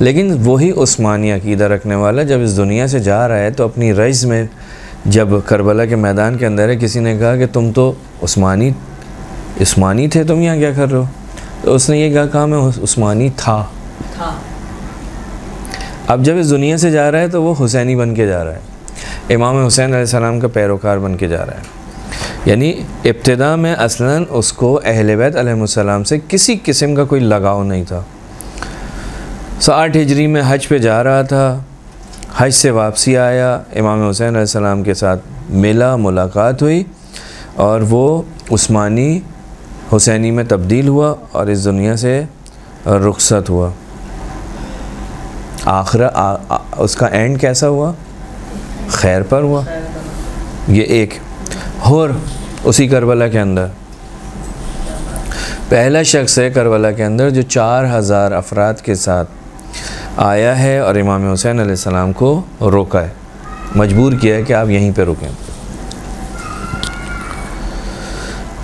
लेकिन वही उस्मानी अक़ीदा रखने वाला जब इस दुनिया से जा रहा है तो अपनी रइस में, जब करबला के मैदान के अंदर है, किसी ने कहा कि तुम तो उस्मानी थे, तुम यहाँ क्या कर रहे हो? तो उसने ये कहा मैं उस्मानी था। अब जब इस दुनिया से जा रहा है तो वो हुसैनी बन के जा रहा है, इमाम हुसैन अलैहिस्सलाम का पैरोकार बन के जा रहा है। यानी इब्तिदा में असलन उसको अहले बैत अलैहिस्सलाम से किसी किस्म का कोई लगाव नहीं था। 8 हिजरी में हज पे जा रहा था, हज से वापसी आया, इमाम हुसैन अलैहिस्सलाम के साथ मिला, मुलाकात हुई और वो उस्मानी हुसैनी में तब्दील हुआ और इस दुनिया से रुखसत हुआ। उसका एंड कैसा हुआ? खैर पर हुआ। ये एक और उसी करबला के अंदर पहला शख्स है करबला के अंदर जो 4000 अफराद के साथ आया है और इमाम हुसैन अलैहिस्सलाम को रोका है, मजबूर किया है कि आप यहीं पे रुकें।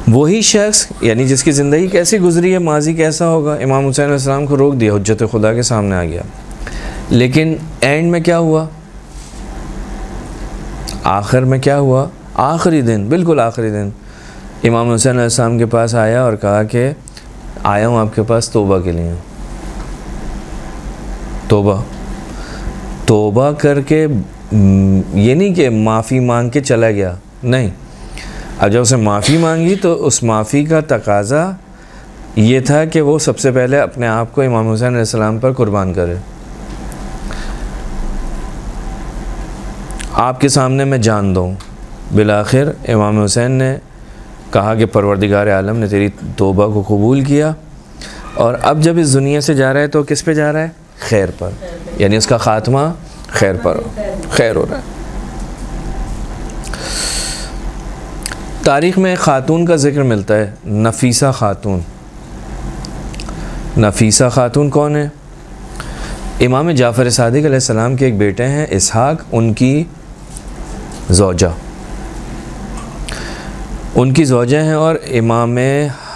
वही शख्स यानी जिसकी ज़िंदगी कैसी गुजरी है, माजी कैसा होगा, इमाम हुसैन अलैहिस्सलाम को रोक दिया, हुज्जत खुदा के सामने आ गया। लेकिन एंड में क्या हुआ, आखिर में क्या हुआ, आखिरी दिन, बिल्कुल आखिरी दिन इमाम हुसैन अलैहिस्सलाम के पास आया और कहा कि आया हूँ आपके पास तौबा के लिए। तौबा करके ये नहीं कि माफ़ी मांग के चला गया, नहीं। अब जब उसे माफ़ी मांगी तो उस माफ़ी का तकाज़ा ये था कि वो सबसे पहले अपने आप को इमाम हुसैन अलैहिस्सलाम पर कुर्बान करे। आपके सामने मैं जान दूँ। बिलाखिर इमाम हुसैन ने कहा कि परवरदिगार आलम ने तेरी तौबा को कबूल किया और अब जब इस दुनिया से जा रहा है तो किस पे जा रहा है? खैर पर, यानी उसका ख़ात्मा खैर पर, खैर हो रहा है। तारीख़ में एक ख़ातून का ज़िक्र मिलता है, नफ़ीसा ख़ातून। नफ़ीसा ख़ातून कौन है? इमाम जाफ़र सादिक़ अलैहिस्सलाम के एक बेटे हैं इसहाक़, उनकी ज़ौजा हैं और इमाम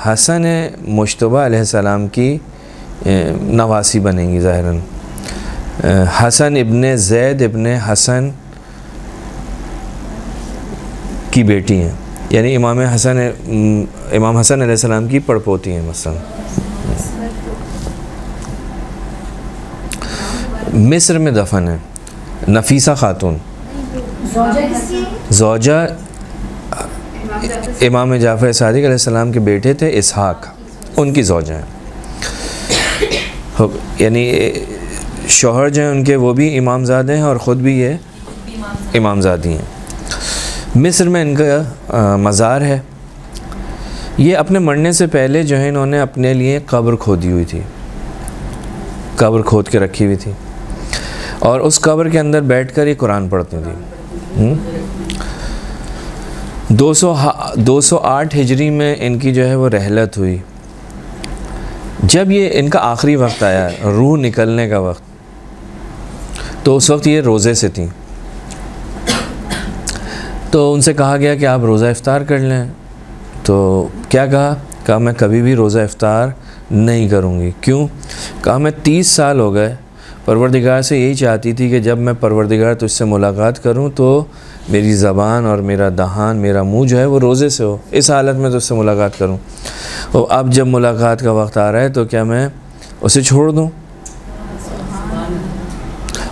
हसन मुश्तबा अलैहिस्सलाम की नवासी बनेंगी ज़ाहिरन। हसन इब्ने ज़ैद इब्ने हसन की बेटी हैं, यानी इमाम हसन अलैहिस्सलाम की पड़पोती हैं मसलन। मिस्र में दफन है नफीसा खातून, ज़ौजा इमाम जाफ़र सादिक अलैहिस्सलाम के बेटे थे इसहाक, उनकी ज़ौजा हैं। यानी शौहर जो हैं उनके वो भी इमामज़ादे हैं और ख़ुद भी ये इमामज़ादी हैं। मिस्र में इनका मज़ार है। ये अपने मरने से पहले जो है इन्होंने अपने लिए कब्र खोदी हुई थी, कब्र खोद के रखी हुई थी और उस कब्र के अंदर बैठकर ये कुरान पढ़ती थी। 208 हिजरी में इनकी जो है वो रहलत हुई। जब ये इनका आखिरी वक्त आया, रूह निकलने का वक्त, तो उस वक्त ये रोज़े से थी। तो उनसे कहा गया कि आप रोज़ा इफ्तार कर लें। तो क्या कहा मैं कभी भी रोज़ा इफ्तार नहीं करूँगी। क्यों? कहा मैं 30 साल हो गए परवरदिगार से यही चाहती थी कि जब मैं परवरदिगार तुझसे मुलाकात करूं तो मेरी ज़बान और मेरा दहान, मेरा मुंह जो है वो रोज़े से हो, इस हालत में तुझसे मुलाकात करूं। और अब जब मुलाकात का वक्त आ रहा है तो क्या मैं उसे छोड़ दूं?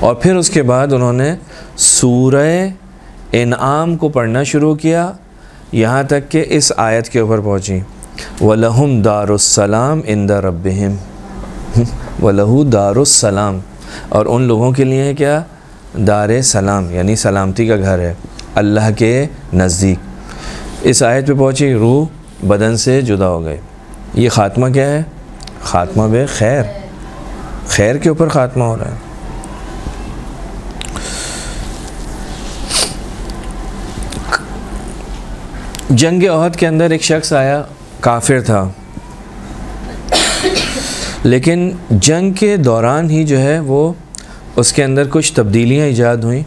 और फिर उसके बाद उन्होंने सूरह इनाम को पढ़ना शुरू किया, यहाँ तक कि इस आयत के ऊपर पहुँची, वलहुम दारुस्सलाम इंदा रब्बिहिम, वलहु दारुस्सलाम, और उन लोगों के लिए क्या? दारे सलाम, यानी सलामती का घर है अल्लाह के नज़दीक। इस आयत पे पहुँची, रूह बदन से जुदा हो गए। ये ख़ात्मा क्या है? ख़ात्मा बे खैर, खैर के ऊपर ख़ात्मा हो रहा है। जंग ओहद के अंदर एक शख्स आया, काफिर था, लेकिन जंग के दौरान ही जो है वो उसके अंदर कुछ तब्दीलियाँ ईजाद हुई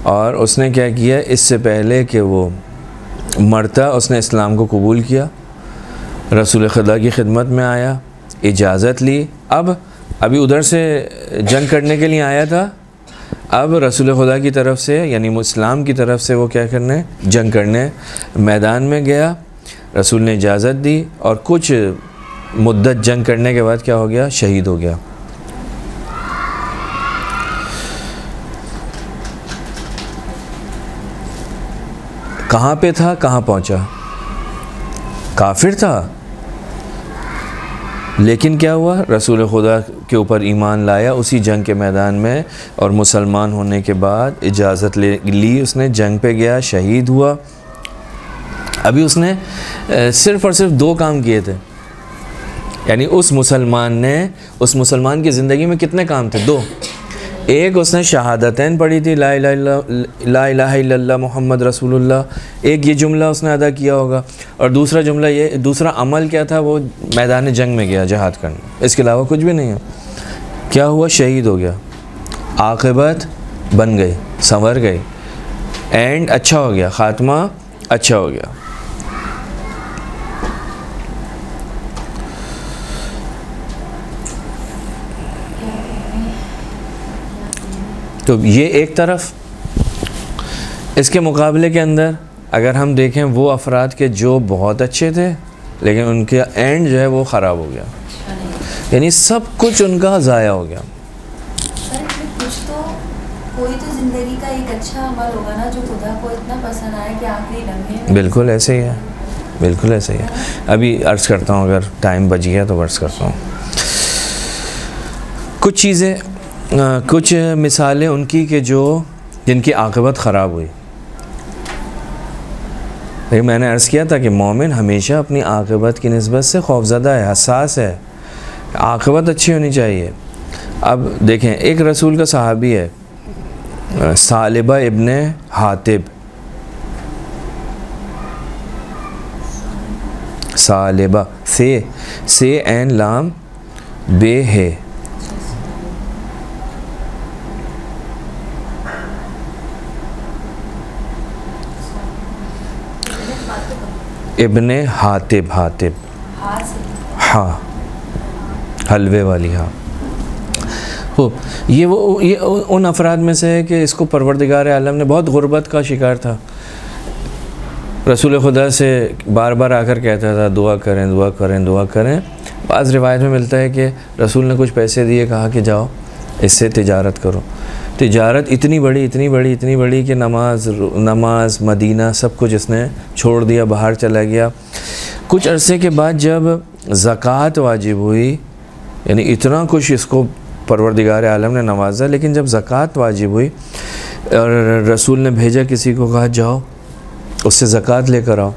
और उसने क्या किया, इससे पहले कि वो मरता उसने इस्लाम को कबूल किया, रसूल खुदा की खिदमत में आया, इजाज़त ली। अभी उधर से जंग करने के लिए आया था, अब रसूल खुदा की तरफ से यानी इस्लाम की तरफ से वो क्या करने, जंग करने मैदान में गया। रसूल ने इजाज़त दी और कुछ मुद्दत जंग करने के बाद क्या हो गया, शहीद हो गया। कहाँ पे था, कहाँ पहुँचा? काफिर था, लेकिन क्या हुआ, रसूल खुदा के ऊपर ईमान लाया उसी जंग के मैदान में, और मुसलमान होने के बाद इजाज़त ली उसने, जंग पे गया, शहीद हुआ। अभी उसने सिर्फ़ और सिर्फ 2 काम किए थे, यानी उस मुसलमान की ज़िंदगी में कितने काम थे? 2। एक, उसने शहादतैन पढ़ी थी, ला इलाहा इल्लल्लाह मुहम्मद रसूलुल्लाह, एक ये जुमला उसने अदा किया होगा, और दूसरा अमल क्या था, वो मैदान जंग में गया जहाद करने, इसके अलावा कुछ भी नहीं है। क्या हुआ, शहीद हो गया, आक़िबत बन गई, संवर गई, एंड अच्छा हो गया, ख़ात्मा अच्छा हो गया। तो ये एक तरफ। इसके मुकाबले के अंदर अगर हम देखें, वो अफराद के जो बहुत अच्छे थे लेकिन उनके एंड जो है वो ख़राब हो गया, यानी सब कुछ उनका ज़ाया हो गया। सर कुछ तो कोई तो ज़िंदगी का एक अच्छा अमल होगा ना जो खुदा को इतना पसंद आया कि आखिरी लम्हे। बिल्कुल ऐसे ही है, बिल्कुल ऐसे ही है। अभी अर्ज़ करता हूँ, अगर टाइम बच गया तो अर्ज़ करता हूँ। कुछ चीज़ें, कुछ मिसालें उनकी कि जिनकी आक़िबत ख़राब हुई। लेकिन मैंने अर्ज़ किया था कि मोमिन हमेशा अपनी आक़िबत की निस्बत से खौफज़दा है, हसास है, आक़िबत अच्छी होनी चाहिए। अब देखें, एक रसूल का सहाबी है सालिबा इब्ने हातिब, सालिबा से एन लाम बे है, इब्ने हातिब, हाँ, हलवे वाली, हाँ। ये उन अफराद में से है कि इसको परवरदिगार आलम ने, बहुत गुर्बत का शिकार था, रसूल खुदा से बार बार आकर कहता था दुआ करें दुआ करें दुआ करें। बाज़ रिवायत में मिलता है कि रसूल ने कुछ पैसे दिए, कहा कि जाओ इससे तिजारत करो। तिजारत इतनी बड़ी कि नमाज मदीना सब कुछ इसने छोड़ दिया, बाहर चला गया। कुछ अरसे के बाद जब ज़कात वाजिब हुई, यानी इतना कुछ इसको परवरदिगार आलम ने नवाजा, लेकिन जब ज़कात वाजिब हुई और रसूल ने भेजा किसी को, कहा जाओ उससे ज़कात लेकर आओ,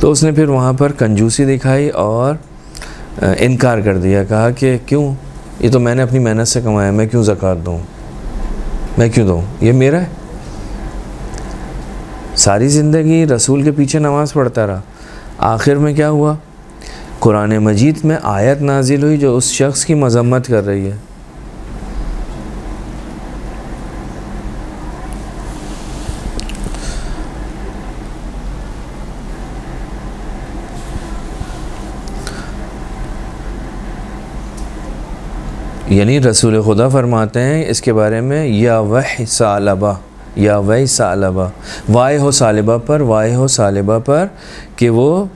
तो उसने फिर वहाँ पर कंजूसी दिखाई और इनकार कर दिया। कहा कि क्यों, ये तो मैंने अपनी मेहनत से कमाया, मैं क्यों ज़कात दूँ, मैं क्यों दूँ, ये मेरा है। सारी ज़िंदगी रसूल के पीछे नमाज़ पढ़ता रहा। आखिर में क्या हुआ, कुरान मजीद में आयत नाजिल हुई जो उस शख्स की मज़म्मत कर रही है। यानी रसूल खुदा फरमाते हैं इसके बारे में, या वह सालबा, या वह सालबा, वाय हो सालिबा पर, वाय हो सालिबा पर, कि वो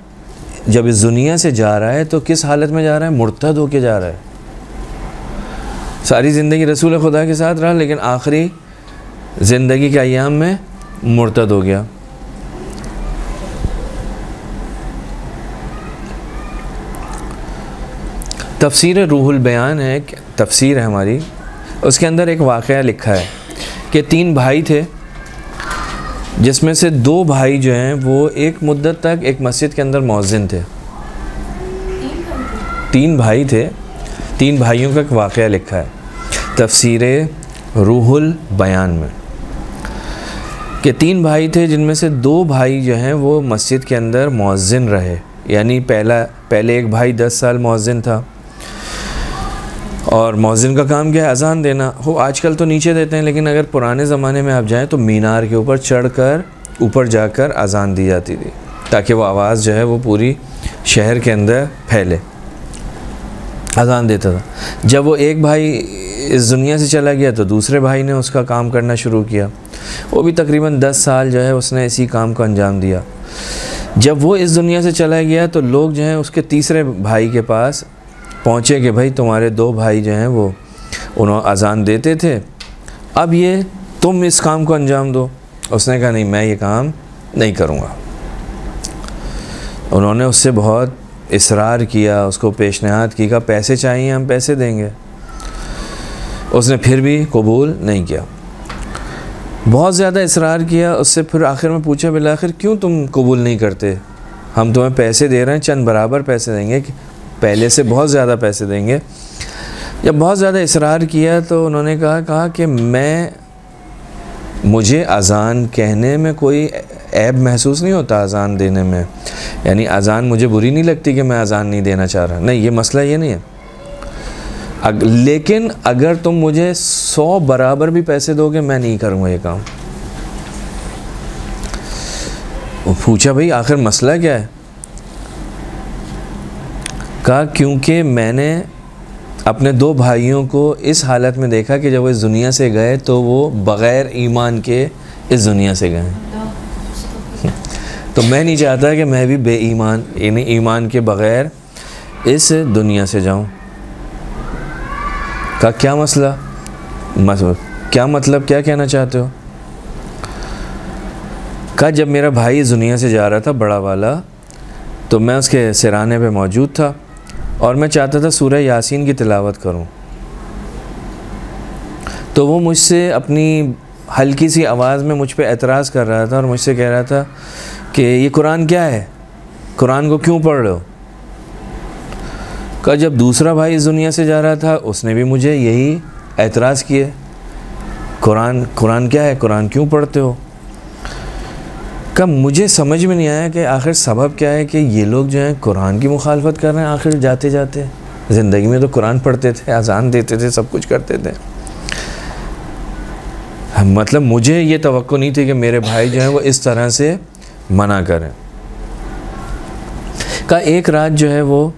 जब इस दुनिया से जा रहा है तो किस हालत में जा रहा है, मुर्तद होके जा रहा है। सारी ज़िंदगी रसूल खुदा के साथ रहा, लेकिन आखिरी ज़िंदगी के अय्याम में मुर्तद हो गया। तफसीर रूहुल बयान है, तफसीर है हमारी, उसके अंदर एक वाक़या लिखा है कि 3 भाई थे, जिसमें से 2 भाई जो हैं वो एक मुद्दत तक एक मस्जिद के अंदर मौज़िन थे। 3 भाई थे, 3 भाइयों का एक वाक़या लिखा है तफसीर रूहुल बयान में कि 3 भाई थे, जिनमें से 2 भाई जो हैं वो मस्जिद के अंदर मौज़िन रहे। यानी पहले एक भाई 10 साल मौज़िन था, और मौज़िन का काम क्या है, अज़ान देना हो। आजकल तो नीचे देते हैं, लेकिन अगर पुराने ज़माने में आप जाएं तो मीनार के ऊपर चढ़कर ऊपर जाकर अज़ान दी जाती थी, ताकि वो आवाज़ जो है वो पूरी शहर के अंदर फैले। अज़ान देता था। जब वो एक भाई इस दुनिया से चला गया तो दूसरे भाई ने उसका काम करना शुरू किया। वो भी तकरीबन 10 साल जो है उसने इसी काम को अंजाम दिया। जब वो इस दुनिया से चला गया तो लोग जो हैं उसके तीसरे भाई के पास पहुँचे कि भाई तुम्हारे 2 भाई जो हैं वो उन्होंने अज़ान देते थे, अब ये तुम इस काम को अंजाम दो। उसने कहा नहीं, मैं ये काम नहीं करूँगा। उन्होंने उससे बहुत इसरार किया, उसको पेशनहाद की, कहा पैसे चाहिए हम पैसे देंगे। उसने फिर भी कबूल नहीं किया, बहुत ज़्यादा इसरार किया उससे। फिर आखिर में पूछा, बिल आखिर क्यों तुम कबूल नहीं करते, हम तुम्हें पैसे दे रहे हैं, चंद बराबर पैसे देंगे, पहले से बहुत ज़्यादा पैसे देंगे। जब बहुत ज़्यादा इसरार किया तो उन्होंने कहा कि मुझे अज़ान कहने में कोई ऐब महसूस नहीं होता, अज़ान देने में, यानी अज़ान मुझे बुरी नहीं लगती कि मैं अज़ान नहीं देना चाह रहा, नहीं, ये मसला ये नहीं है। लेकिन अगर तुम मुझे 100 बराबर भी पैसे दोगे मैं नहीं करूँगा ये काम। वो पूछा भाई आखिर मसला क्या है? कहा क्योंकि मैंने अपने 2 भाइयों को इस हालत में देखा कि जब वो इस दुनिया से गए तो वो बग़ैर ईमान के इस दुनिया से गए, तो मैं नहीं चाहता कि मैं भी बेईमान यानी ईमान के बग़ैर इस दुनिया से जाऊं। का क्या मसला, क्या मतलब, क्या कहना चाहते हो? कहा जब मेरा भाई इस दुनिया से जा रहा था बड़ा वाला, तो मैं उसके सिराने पे मौजूद था और मैं चाहता था सूरह यासीन की तिलावत करूं। तो वो मुझसे अपनी हल्की सी आवाज़ में मुझ पे एतराज़ कर रहा था और मुझसे कह रहा था कि ये कुरान क्या है, कुरान को क्यों पढ़ रहे हो? का जब दूसरा भाई इस दुनिया से जा रहा था उसने भी मुझे यही एतराज़ किए, कुरान क्या है, कुरान क्यों पढ़ते हो? का मुझे समझ में नहीं आया कि आखिर सबब क्या है कि ये लोग जो हैं कुरान की मुखालफत कर रहे हैं। आखिर जाते जाते ज़िंदगी में तो कुरान पढ़ते थे, अज़ान देते थे, सब कुछ करते थे। मतलब मुझे ये तवक्को नहीं थी कि मेरे भाई जो हैं वो इस तरह से मना करें। का एक रात जो है वो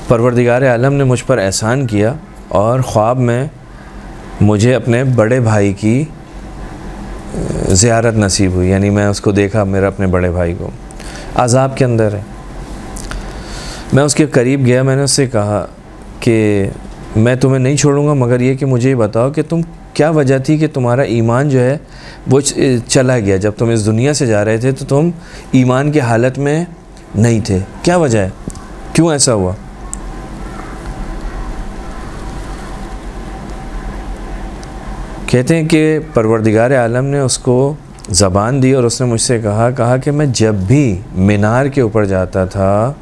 परवरदिगार आलम ने मुझ पर एहसान किया और ख्वाब में मुझे अपने बड़े भाई की ज़ियारत नसीब हुई, यानी मैं उसको देखा, मेरा अपने बड़े भाई को अज़ाब के अंदर है। मैं उसके करीब गया, मैंने उससे कहा कि मैं तुम्हें नहीं छोड़ूंगा मगर ये कि मुझे ये बताओ कि तुम क्या वजह थी कि तुम्हारा ईमान जो है वो चला गया, जब तुम इस दुनिया से जा रहे थे तो तुम ईमान की हालत में नहीं थे, क्या वजह है, क्यों ऐसा हुआ? कहते हैं कि परवरदिगार आलम ने उसको ज़बान दी और उसने मुझसे कहा कि मैं जब भी मीनार के ऊपर जाता था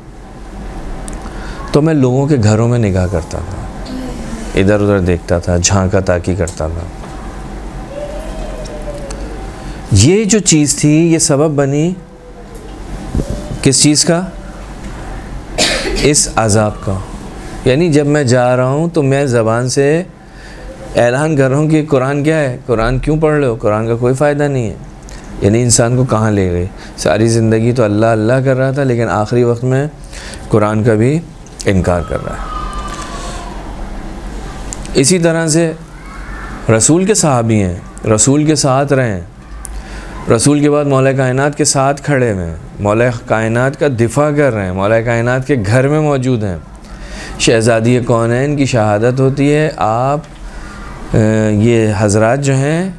तो मैं लोगों के घरों में निगाह करता था, इधर उधर देखता था, झांका ताकी करता था। ये जो चीज़ थी ये सबब बनी किस चीज़ का? इस अज़ाब का। यानी जब मैं जा रहा हूँ तो मैं ज़बान से ऐलान कर रहा हूँ कि कुरान क्या है, कुरान क्यों पढ़ रहे हो, कुरान का कोई फ़ायदा नहीं है। यानी इंसान को कहाँ ले गए, सारी ज़िंदगी तो अल्लाह अल्लाह कर रहा था लेकिन आखिरी वक्त में कुरान का भी इनकार कर रहा है। इसी तरह से रसूल के सहाबी हैं, रसूल के साथ रहें, रसूल के बाद मौला कायनात के साथ खड़े हैं, मौला कायनात का दिफा कर रहे हैं, मौला कायनात के घर में मौजूद हैं, शहज़ादी कौनैन की शहादत होती है, आप ये हज़रात जो हैं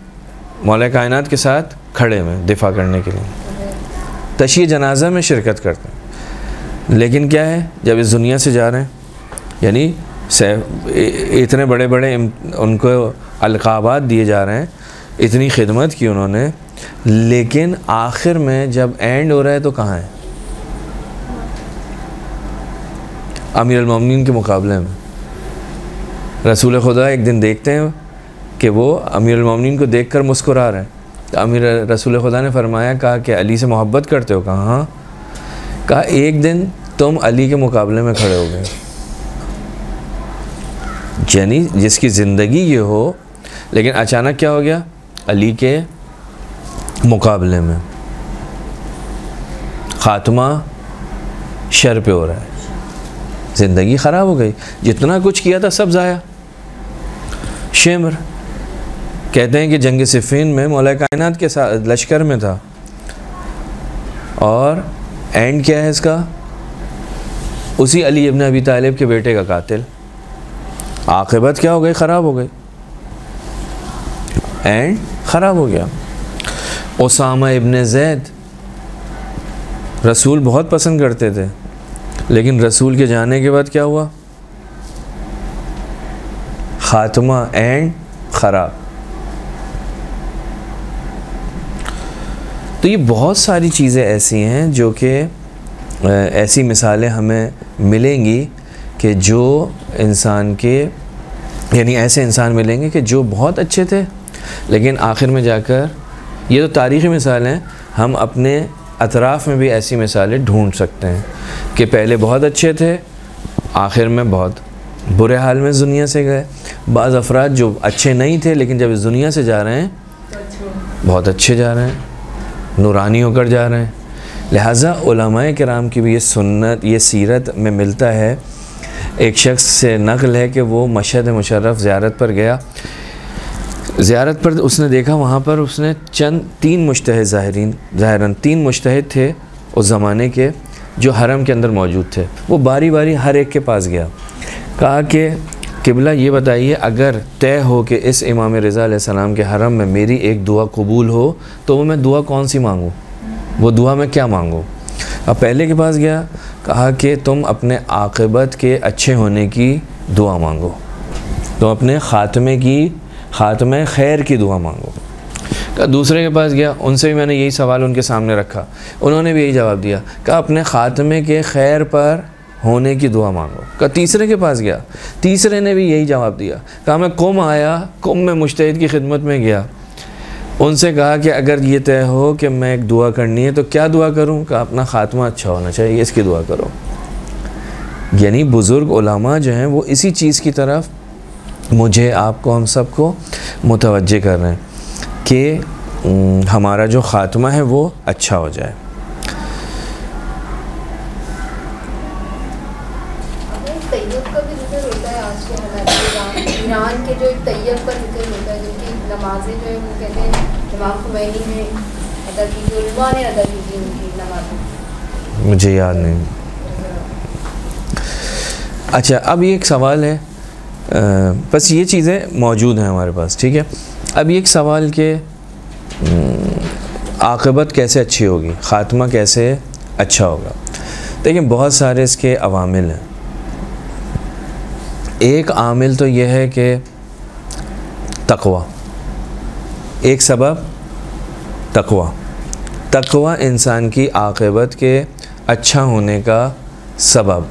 मौला कायनात के साथ खड़े हैं दिफा करने के लिए, तशय्ये जनाज़ा में शिरकत करते हैं। लेकिन क्या है, जब इस दुनिया से जा रहे हैं, यानी इतने बड़े बड़े उनको अलक़ाबात दिए जा रहे हैं, इतनी खिदमत की उन्होंने, लेकिन आखिर में जब एंड हो रहा है तो कहाँ है? अमीरुल मोमिनीन के मुकाबले में। रसूल खुदा एक दिन देखते हैं कि वो अमीरुल मोमिनीन को देखकर मुस्कुरा रहे हैं, तो रसूल खुदा ने फरमाया, कहा कि अली से मोहब्बत करते हो? कहा हाँ। कहा एक दिन तुम अली के मुकाबले में खड़े हो गए। यानी जिसकी ज़िंदगी ये हो लेकिन अचानक क्या हो गया, अली के मुकाबले में ख़ात्मा शर पे हो रहा है, ज़िंदगी ख़राब हो गई, जितना कुछ किया था सब ज़ाया। शेमर कहते हैं कि जंग सिफ़ीन में मौला कायनात के साथ लश्कर में था, और एंड क्या है इसका? उसी अली इब्न अबी तालिब के बेटे का कातिल। आक़िबत क्या हो गई? ख़राब हो गई, एंड ख़राब हो गया। उसामा इब्न ज़ैद रसूल बहुत पसंद करते थे, लेकिन रसूल के जाने के बाद क्या हुआ? ख़ात्मा, एंड ख़राब। तो ये बहुत सारी चीज़ें ऐसी हैं जो कि ऐसी मिसालें हमें मिलेंगी कि जो इंसान के, यानी ऐसे इंसान मिलेंगे कि जो बहुत अच्छे थे लेकिन आखिर में जाकर, ये तो तारीख़ी मिसाल हैं, हम अपने अतराफ़ में भी ऐसी मिसालें ढूंढ सकते हैं कि पहले बहुत अच्छे थे, आखिर में बहुत बुरे हाल में इस दुनिया से गए। बाज़ अफराद जो अच्छे नहीं थे लेकिन जब इस दुनिया से जा रहे हैं बहुत अच्छे जा रहे हैं, नूरानी होकर जा रहे हैं। लिहाजा उलमाए किराम की भी ये सुन्नत, ये सीरत में मिलता है। एक शख्स से नक़ल है कि वो मशहद मुशर्रफ ज़ियारत पर गया, ज़ियारत पर उसने देखा, वहाँ पर उसने तीन मुज्तहिद ज़ाहिरन 3 मुज्तहिद थे उस ज़माने के जो हरम के अंदर मौजूद थे। वो बारी बारी हर एक के पास गया, कहा कि क़िबला ये बताइए, अगर तय हो कि इस इमाम रज़ा अलैहिस्सलाम के हरम में मेरी एक दुआ कबूल हो तो वो मैं दुआ कौन सी मांगूँ, वो दुआ मैं क्या मांगूँ? अब पहले के पास गया, कहा कि तुम अपने आक़िबत के अच्छे होने की दुआ मांगो, तुम अपने ख़ात्मे खैर की दुआ मांगो। कहा दूसरे के पास गया, उनसे भी मैंने यही सवाल उनके सामने रखा, उन्होंने भी यही जवाब दिया, कहा अपने ख़ात्मे के खैर पर होने की दुआ मांगो। कहा तीसरे के पास गया, तीसरे ने भी यही जवाब दिया। कहा मैं कुम आया, कुम में मुज्तहिद की खिदमत में गया, उनसे कहा कि अगर ये तय हो कि मैं एक दुआ करनी है तो क्या दुआ करूं? कहा अपना ख़ात्मा अच्छा होना चाहिए, इसकी दुआ करो। यानी बुज़ुर्ग उलमा जो हैं वो इसी चीज़ की तरफ मुझे, आपको, हम सबको मुतवज्जे कर रहे हैं कि हमारा जो ख़ात्मा है वो अच्छा हो जाए। तैयब का भी जिक्र होता है आज के हालात में, ईरान के जो एक तैयब का जिक्र होता है, जिनकी नमाजें जो है वो कहते हैं इमाम खुमैनी ने अदा की, जो उलमा ने अदा की थी उनकी नमाजें, मुझे याद नहीं। अच्छा, अब ये एक सवाल है, बस ये चीज़ें मौजूद हैं हमारे पास, ठीक है। अब ये एक सवाल के आक़िबत कैसे अच्छी होगी, ख़ात्मा कैसे अच्छा होगा। देखिए, बहुत सारे इसके अवामिल हैं। एक आमिल तो यह है कि तक़वा, एक सबब तक़वा इंसान की आक़िबत के अच्छा होने का सबब,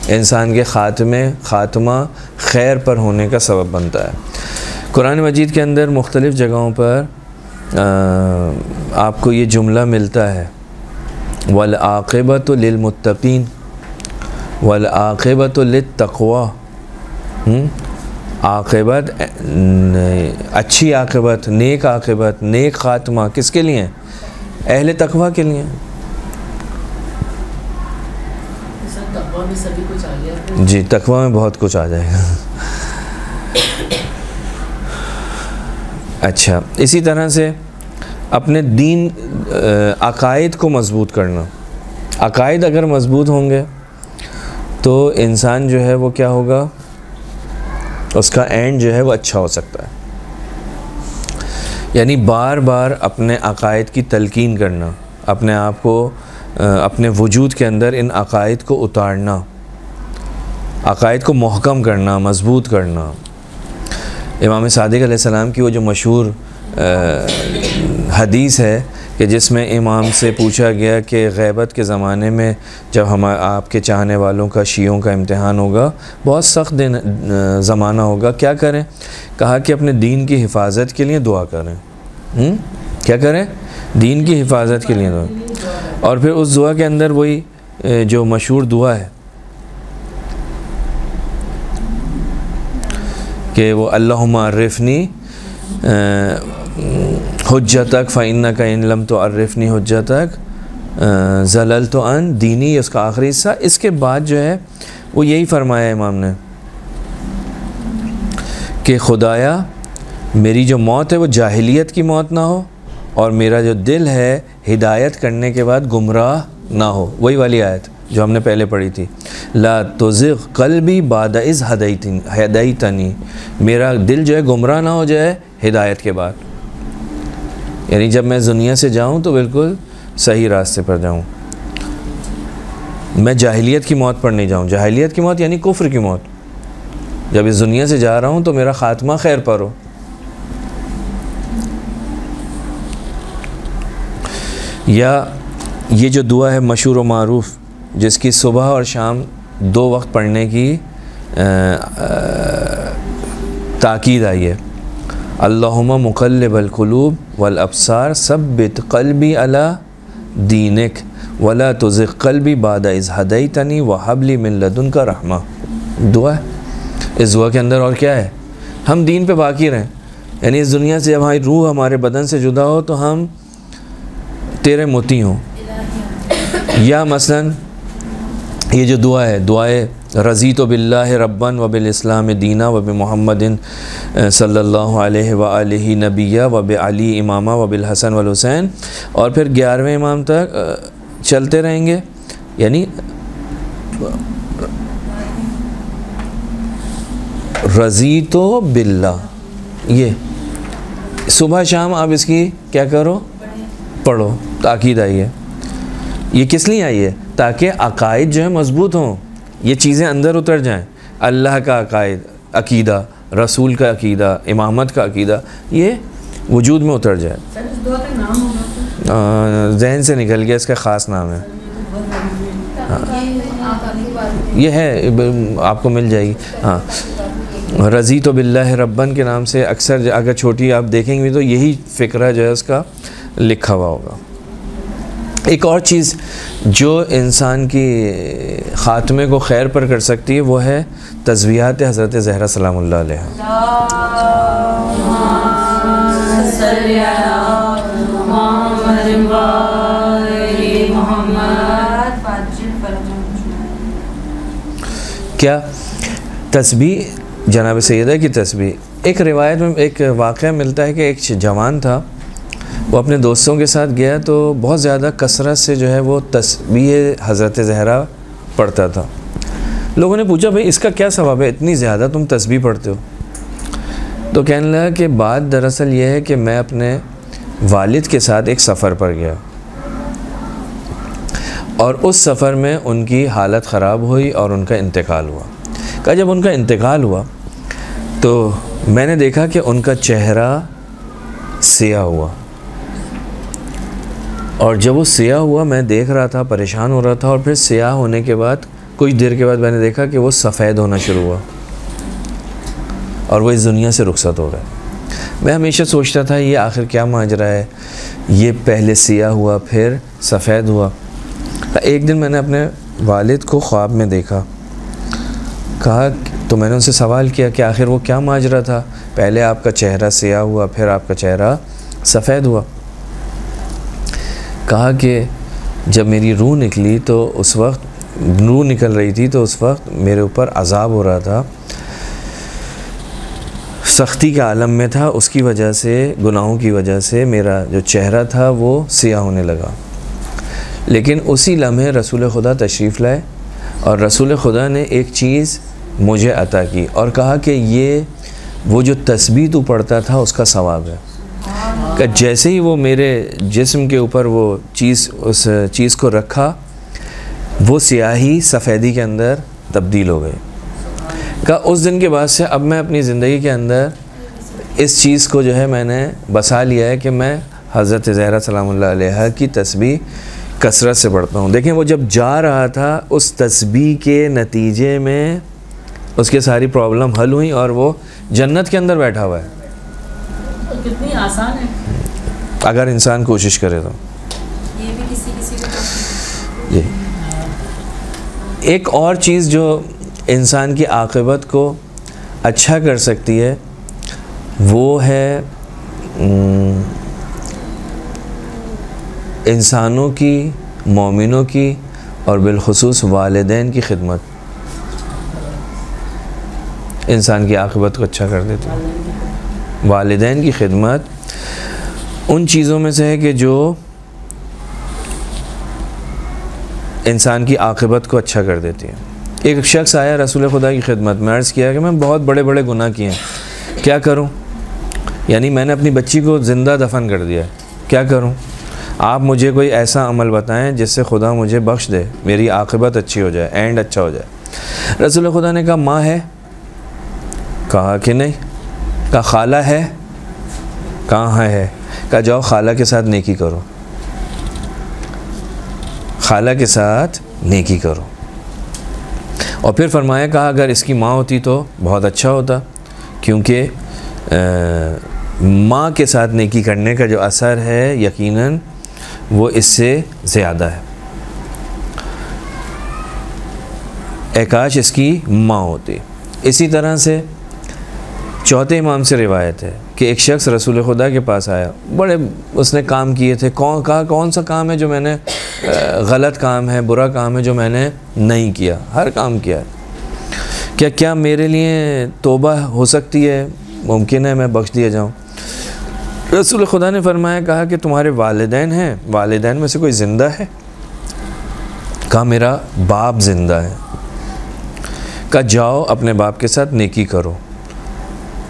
इंसान के ख़ात्मा खैर पर होने का सबब बनता है। कुरान मजीद के अंदर मुख्तलिफ़ जगहों पर आपको ये जुमला मिलता है, वल आक़िबतु लिलमुत्तक़ीन वल आक़िबतु लित्तक़वा। आक़िबत, अच्छी आक़िबत, नेक ख़ात्मा किसके लिए है? अहले तक़वा के लिए। जी, तक़वा में बहुत कुछ आ जाएगा। अच्छा, इसी तरह से अपने दीन अकायद को मज़बूत करना। अकायद अगर मज़बूत होंगे तो इंसान जो है वो क्या होगा, उसका एंड जो है वो अच्छा हो सकता है। यानी बार बार अपने अकायद की तलकीन करना, अपने आप को अपने वजूद के अंदर इन अकायद को उतारना, अकायद को महकम करना, मज़बूत करना। इमाम सादिक़ अलैहिस्सलाम की वो जो मशहूर हदीस है कि जिसमें इमाम से पूछा गया कि ग़ैबत के ज़माने में जब हम आपके चाहने वालों का, शियों का इम्तिहान होगा, बहुत सख्त ज़माना होगा, क्या करें? कहा कि अपने दीन की हिफाजत के लिए दुआ करें। क्या करें? दीन की हिफाजत के लिए दुआ। और फिर उस दुआ के अंदर वही जो मशहूर दुआ है कि वो अल्लाहुम्मा अर्रिफ़नी हुज्जतक फ़इन्नका इन लम तुअर्रिफ़नी हुज्जतक ज़ललतु अन दीनी, उसका आखिरी हिस्सा। इसके बाद जो है वो यही फरमाया इमाम ने कि खुदाया मेरी जो मौत है वो जाहिलियत की मौत ना हो, और मेरा जो दिल है हिदायत करने के बाद गुमराह ना हो। वही वाली आयत जो हमने पहले पढ़ी थी, ला तुज़िग़ क़ल्बी बादा इज़ हदैतनी, मेरा दिल जो है गुमराह ना हो जाए हिदायत के बाद। यानी जब मैं दुनिया से जाऊं तो बिल्कुल सही रास्ते पर जाऊं, मैं जाहिलियत की मौत पर नहीं जाऊं। जाहिलियत की मौत यानी कुफ्र की मौत। जब इस दुनिया से जा रहा हूं तो मेरा ख़ात्मा खैर पर हो। या ये जो दुआ है मशहूर व मारूफ़, जिसकी सुबह और शाम 2 वक्त पढ़ने की ताकीद आई है, अल्लाहुम्मा मुक़ल्लिबल क़ुलूब वल अब्सार सब्बित क़ल्बी अला दीनिक वला तुज़िग़ क़ल्बी बादा इज़ हदैतनी व हबली मिन लदुनका रहमा। दुआ है। इस दुआ के अंदर और क्या है? हम दीन पे बाकी रहें। यानी इस दुनिया से जब हमारी रूह हमारे बदन से जुदा हो तो हम तेरे मोती हों। या मसलन ये जो दुआ है, दुआए रज़ीतु बिल्लाहि रब्बन व बिल इस्लाम दीना व बि मुहम्मदिन सल्लल्लाहु अलैहि व आलिहि नबिय्या व बि अली इमामा व बिल हसन वल हुसैन, और फिर 11वें इमाम तक चलते रहेंगे। यानी रज़ीतु बिल्लाह, ये सुबह शाम आप इसकी क्या करो? पढ़ो। ताकीद आई है। ये किस लिए आई है? ताकि अकायद जो है मज़बूत हों, ये चीज़ें अंदर उतर जाएं। अल्लाह का अकायद, अकीदा, रसूल का अकीदा, इमामत का अकीदा, ये वजूद में उतर जाए। जहन से निकल गया, इसका ख़ास नाम है। ये है, आपको मिल जाएगी। हाँ, रज़ीतु बिल्लाहि रब्बन के नाम से अक्सर अगर छोटी आप देखेंगे तो यही फ़िक्रा जो है उसका लिखा हुआ होगा। एक और चीज़ जो इंसान की ख़ात्मे को खैर पर कर सकती है वो है तज़वियात हज़रत ज़हरा सलामुल्लाह अलैहा। क्या तस्बीह, जनाब सैयदा की तस्बीह। एक रिवायत में एक वाक़या मिलता है कि एक जवान था, वो अपने दोस्तों के साथ गया तो बहुत ज़्यादा कसरत से जो है वो तस्बीह हज़रत ज़हरा पढ़ता था। लोगों ने पूछा भाई इसका क्या सवाब है, इतनी ज़्यादा तुम तस्बीह पढ़ते हो? तो कहने लगा कि बात दरअसल ये है कि मैं अपने वालिद के साथ एक सफ़र पर गया और उस सफ़र में उनकी हालत ख़राब हुई और उनका इंतकाल हुआ। कहा जब उनका इंतकाल हुआ तो मैंने देखा कि उनका चेहरा सियाह हुआ, और जब वो सियाह हुआ मैं देख रहा था, परेशान हो रहा था, और फिर सियाह होने के बाद कुछ देर के बाद मैंने देखा कि वो सफ़ेद होना शुरू हुआ और वो इस दुनिया से रुखसत हो रहा है। मैं हमेशा सोचता था ये आखिर क्या माजरा है, ये पहले सियाह हुआ फिर सफ़ेद हुआ। एक दिन मैंने अपने वालिद को ख्वाब में देखा, कहा तो मैंने उनसे सवाल किया कि आखिर वो क्या माजरा था, पहले आपका चेहरा सियाह हुआ फिर आपका चेहरा सफ़ेद हुआ। कहा कि जब मेरी रूह निकली तो उस वक्त रूह निकल रही थी तो उस वक्त मेरे ऊपर अज़ाब हो रहा था, सख्ती के आलम में था, उसकी वजह से, गुनाहों की वजह से मेरा जो चेहरा था वो सियाह होने लगा। लेकिन उसी लम्हे रसूल खुदा तशरीफ़ लाए और रसूल खुदा ने एक चीज़ मुझे अता की और कहा कि ये वो जो तस्बीह तू पढ़ता था उसका सवाब है। कि जैसे ही वो मेरे जिस्म के ऊपर वो चीज़, उस चीज़ को रखा, वो सियाही सफ़ेदी के अंदर तब्दील हो गई। का उस दिन के बाद से अब मैं अपनी ज़िंदगी के अंदर इस चीज़ को जो है मैंने बसा लिया है कि मैं हज़रत ज़हरा सलामुल्लाह अलैहा की तस्बीह कसरत से पढ़ता हूँ। देखें वो जब जा रहा था उस तस्बीह के नतीजे में उसके सारी प्रॉब्लम हल हुई और वो जन्नत के अंदर बैठा हुआ है। तो कितनी आसान है अगर इंसान कोशिश करे तो। ये भी किसी को जी एक और चीज़ जो इंसान की आक़िबत को अच्छा कर सकती है वो है इंसानों की, मोमिनों की और बिलखुसूस वालिदैन की खिदमत इंसान की आक़िबत को अच्छा कर देती है। वालिदैन की खिदमत उन चीज़ों में से है कि जो इंसान की आक़िबत को अच्छा कर देती है। एक शख्स आया रसूल खुदा की खिदमत में, अर्ज़ किया कि मैं बहुत बड़े बड़े गुनाह किए हैं, क्या करूं? यानी मैंने अपनी बच्ची को ज़िंदा दफन कर दिया, क्या करूं? आप मुझे कोई ऐसा अमल बताएं जिससे खुदा मुझे बख्श दे, मेरी आक़िबत अच्छी हो जाए, एंड अच्छा हो जाए। रसूल खुदा ने कहा माँ है? कहा कि नहीं। कहा खाला है? कहाँ है? कहा जाओ खाला के साथ नेकी करो, खाला के साथ नेकी करो। और फिर फरमाया, कहा अगर इसकी माँ होती तो बहुत अच्छा होता, क्योंकि माँ के साथ नेकी करने का जो असर है यकीनन वो इससे ज़्यादा है। काश इसकी माँ होती। इसी तरह से चौथे इमाम से रिवायत है कि एक शख्स रसूल खुदा के पास आया, बड़े उसने काम किए थे। कौन सा काम है जो मैंने गलत काम है, बुरा काम है जो मैंने नहीं किया? हर काम किया है। क्या मेरे लिए तौबा हो सकती है? मुमकिन है मैं बख्श दिया जाऊँ? रसूल खुदा ने फरमाया, कहा कि तुम्हारे वालिदैन हैं, वालिदैन में से कोई ज़िंदा है? कहा मेरा बाप ज़िंदा है। कहा जाओ अपने बाप के साथ नेकी करो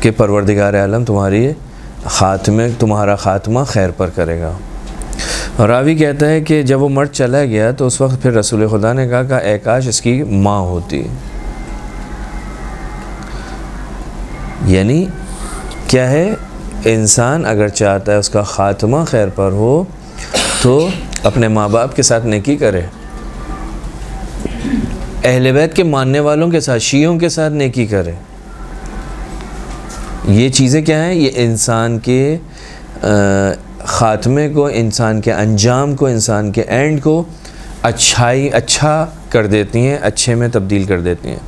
कि परवरदिगार आलम तुम्हारा ख़ात्मा खैर पर करेगा। और रावी कहता है कि जब वो मर्द चला गया तो उस वक्त फिर रसूल खुदा ने कहा ऐ काश इसकी माँ होती। यानी क्या है, इंसान अगर चाहता है उसका ख़ात्मा खैर पर हो तो अपने माँ बाप के साथ नेकी करे, अहले बैत के मानने वालों के साथ, शियों के साथ नेकी करे। ये चीज़ें क्या हैं? ये इंसान के ख़ात्मे को, इंसान के अंजाम को, इंसान के एंड को अच्छा कर देती हैं, अच्छे में तब्दील कर देती हैं।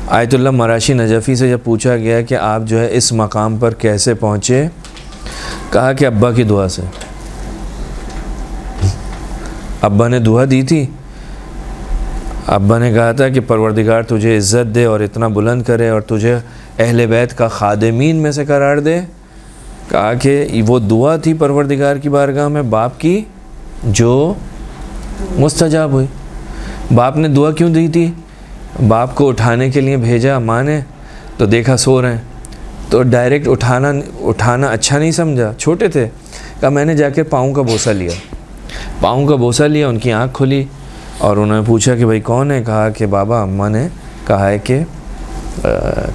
आयतुल्लाह मराशी नजफ़ी से जब पूछा गया कि आप जो है इस मकाम पर कैसे पहुँचे, कहा कि अब्बा की दुआ से। अब्बा ने दुआ दी थी, अब्बा ने कहा था कि परवरदिगार तुझे इज़्ज़त दे और इतना बुलंद करे और तुझे अहले बैत का खादिमीन में से करार दे। कहा कि वो दुआ थी परवरदिगार की बारगाह में बाप की जो मुस्तजाब हुई। बाप ने दुआ क्यों दी थी? बाप को उठाने के लिए भेजा माँ ने, तो देखा सो रहे हैं, तो डायरेक्ट उठाना अच्छा नहीं समझा, छोटे थे। कहा मैंने जाकर पाँव का बोसा लिया, पाँव का बोसा लिया, उनकी आँख खुली और उन्होंने पूछा कि भाई कौन है? कहा कि बाबा अम्मा ने कहा है कि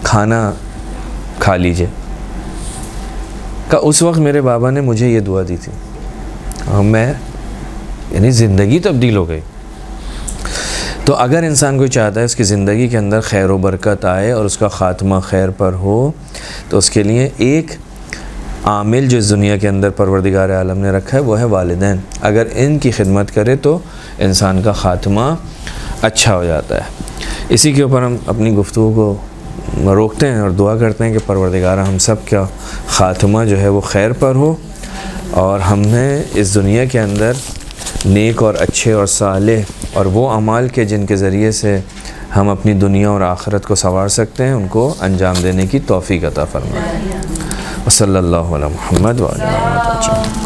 खाना खा लीजिए। का उस वक्त मेरे बाबा ने मुझे ये दुआ दी थी और मैं यानी ज़िंदगी तब्दील हो गई। तो अगर इंसान कोई चाहता है उसकी ज़िंदगी के अंदर खैर व बरकत आए और उसका ख़ात्मा खैर पर हो, तो उसके लिए एक आमिल जो इस दुनिया के अंदर परवरदिगार आलम ने रखा है वो है वालिदैन। अगर इनकी खिदमत करे तो इंसान का ख़ात्मा अच्छा हो जाता है। इसी के ऊपर हम अपनी गुफ्तगू को रोकते हैं और दुआ करते हैं कि परवरदिगार हम सब का ख़ात्मा जो है वो खैर पर हो और हमें इस दुनिया के अंदर नेक और अच्छे और साले और वो अमाल के जिनके ज़रिए से हम अपनी दुनिया और आखिरत को संवार सकते हैं उनको अंजाम देने की तौफ़ीक़ अता फ़रमाए। सल्लल्लाहु अलैहि मुहम्मद व अलैहि वसल्लम।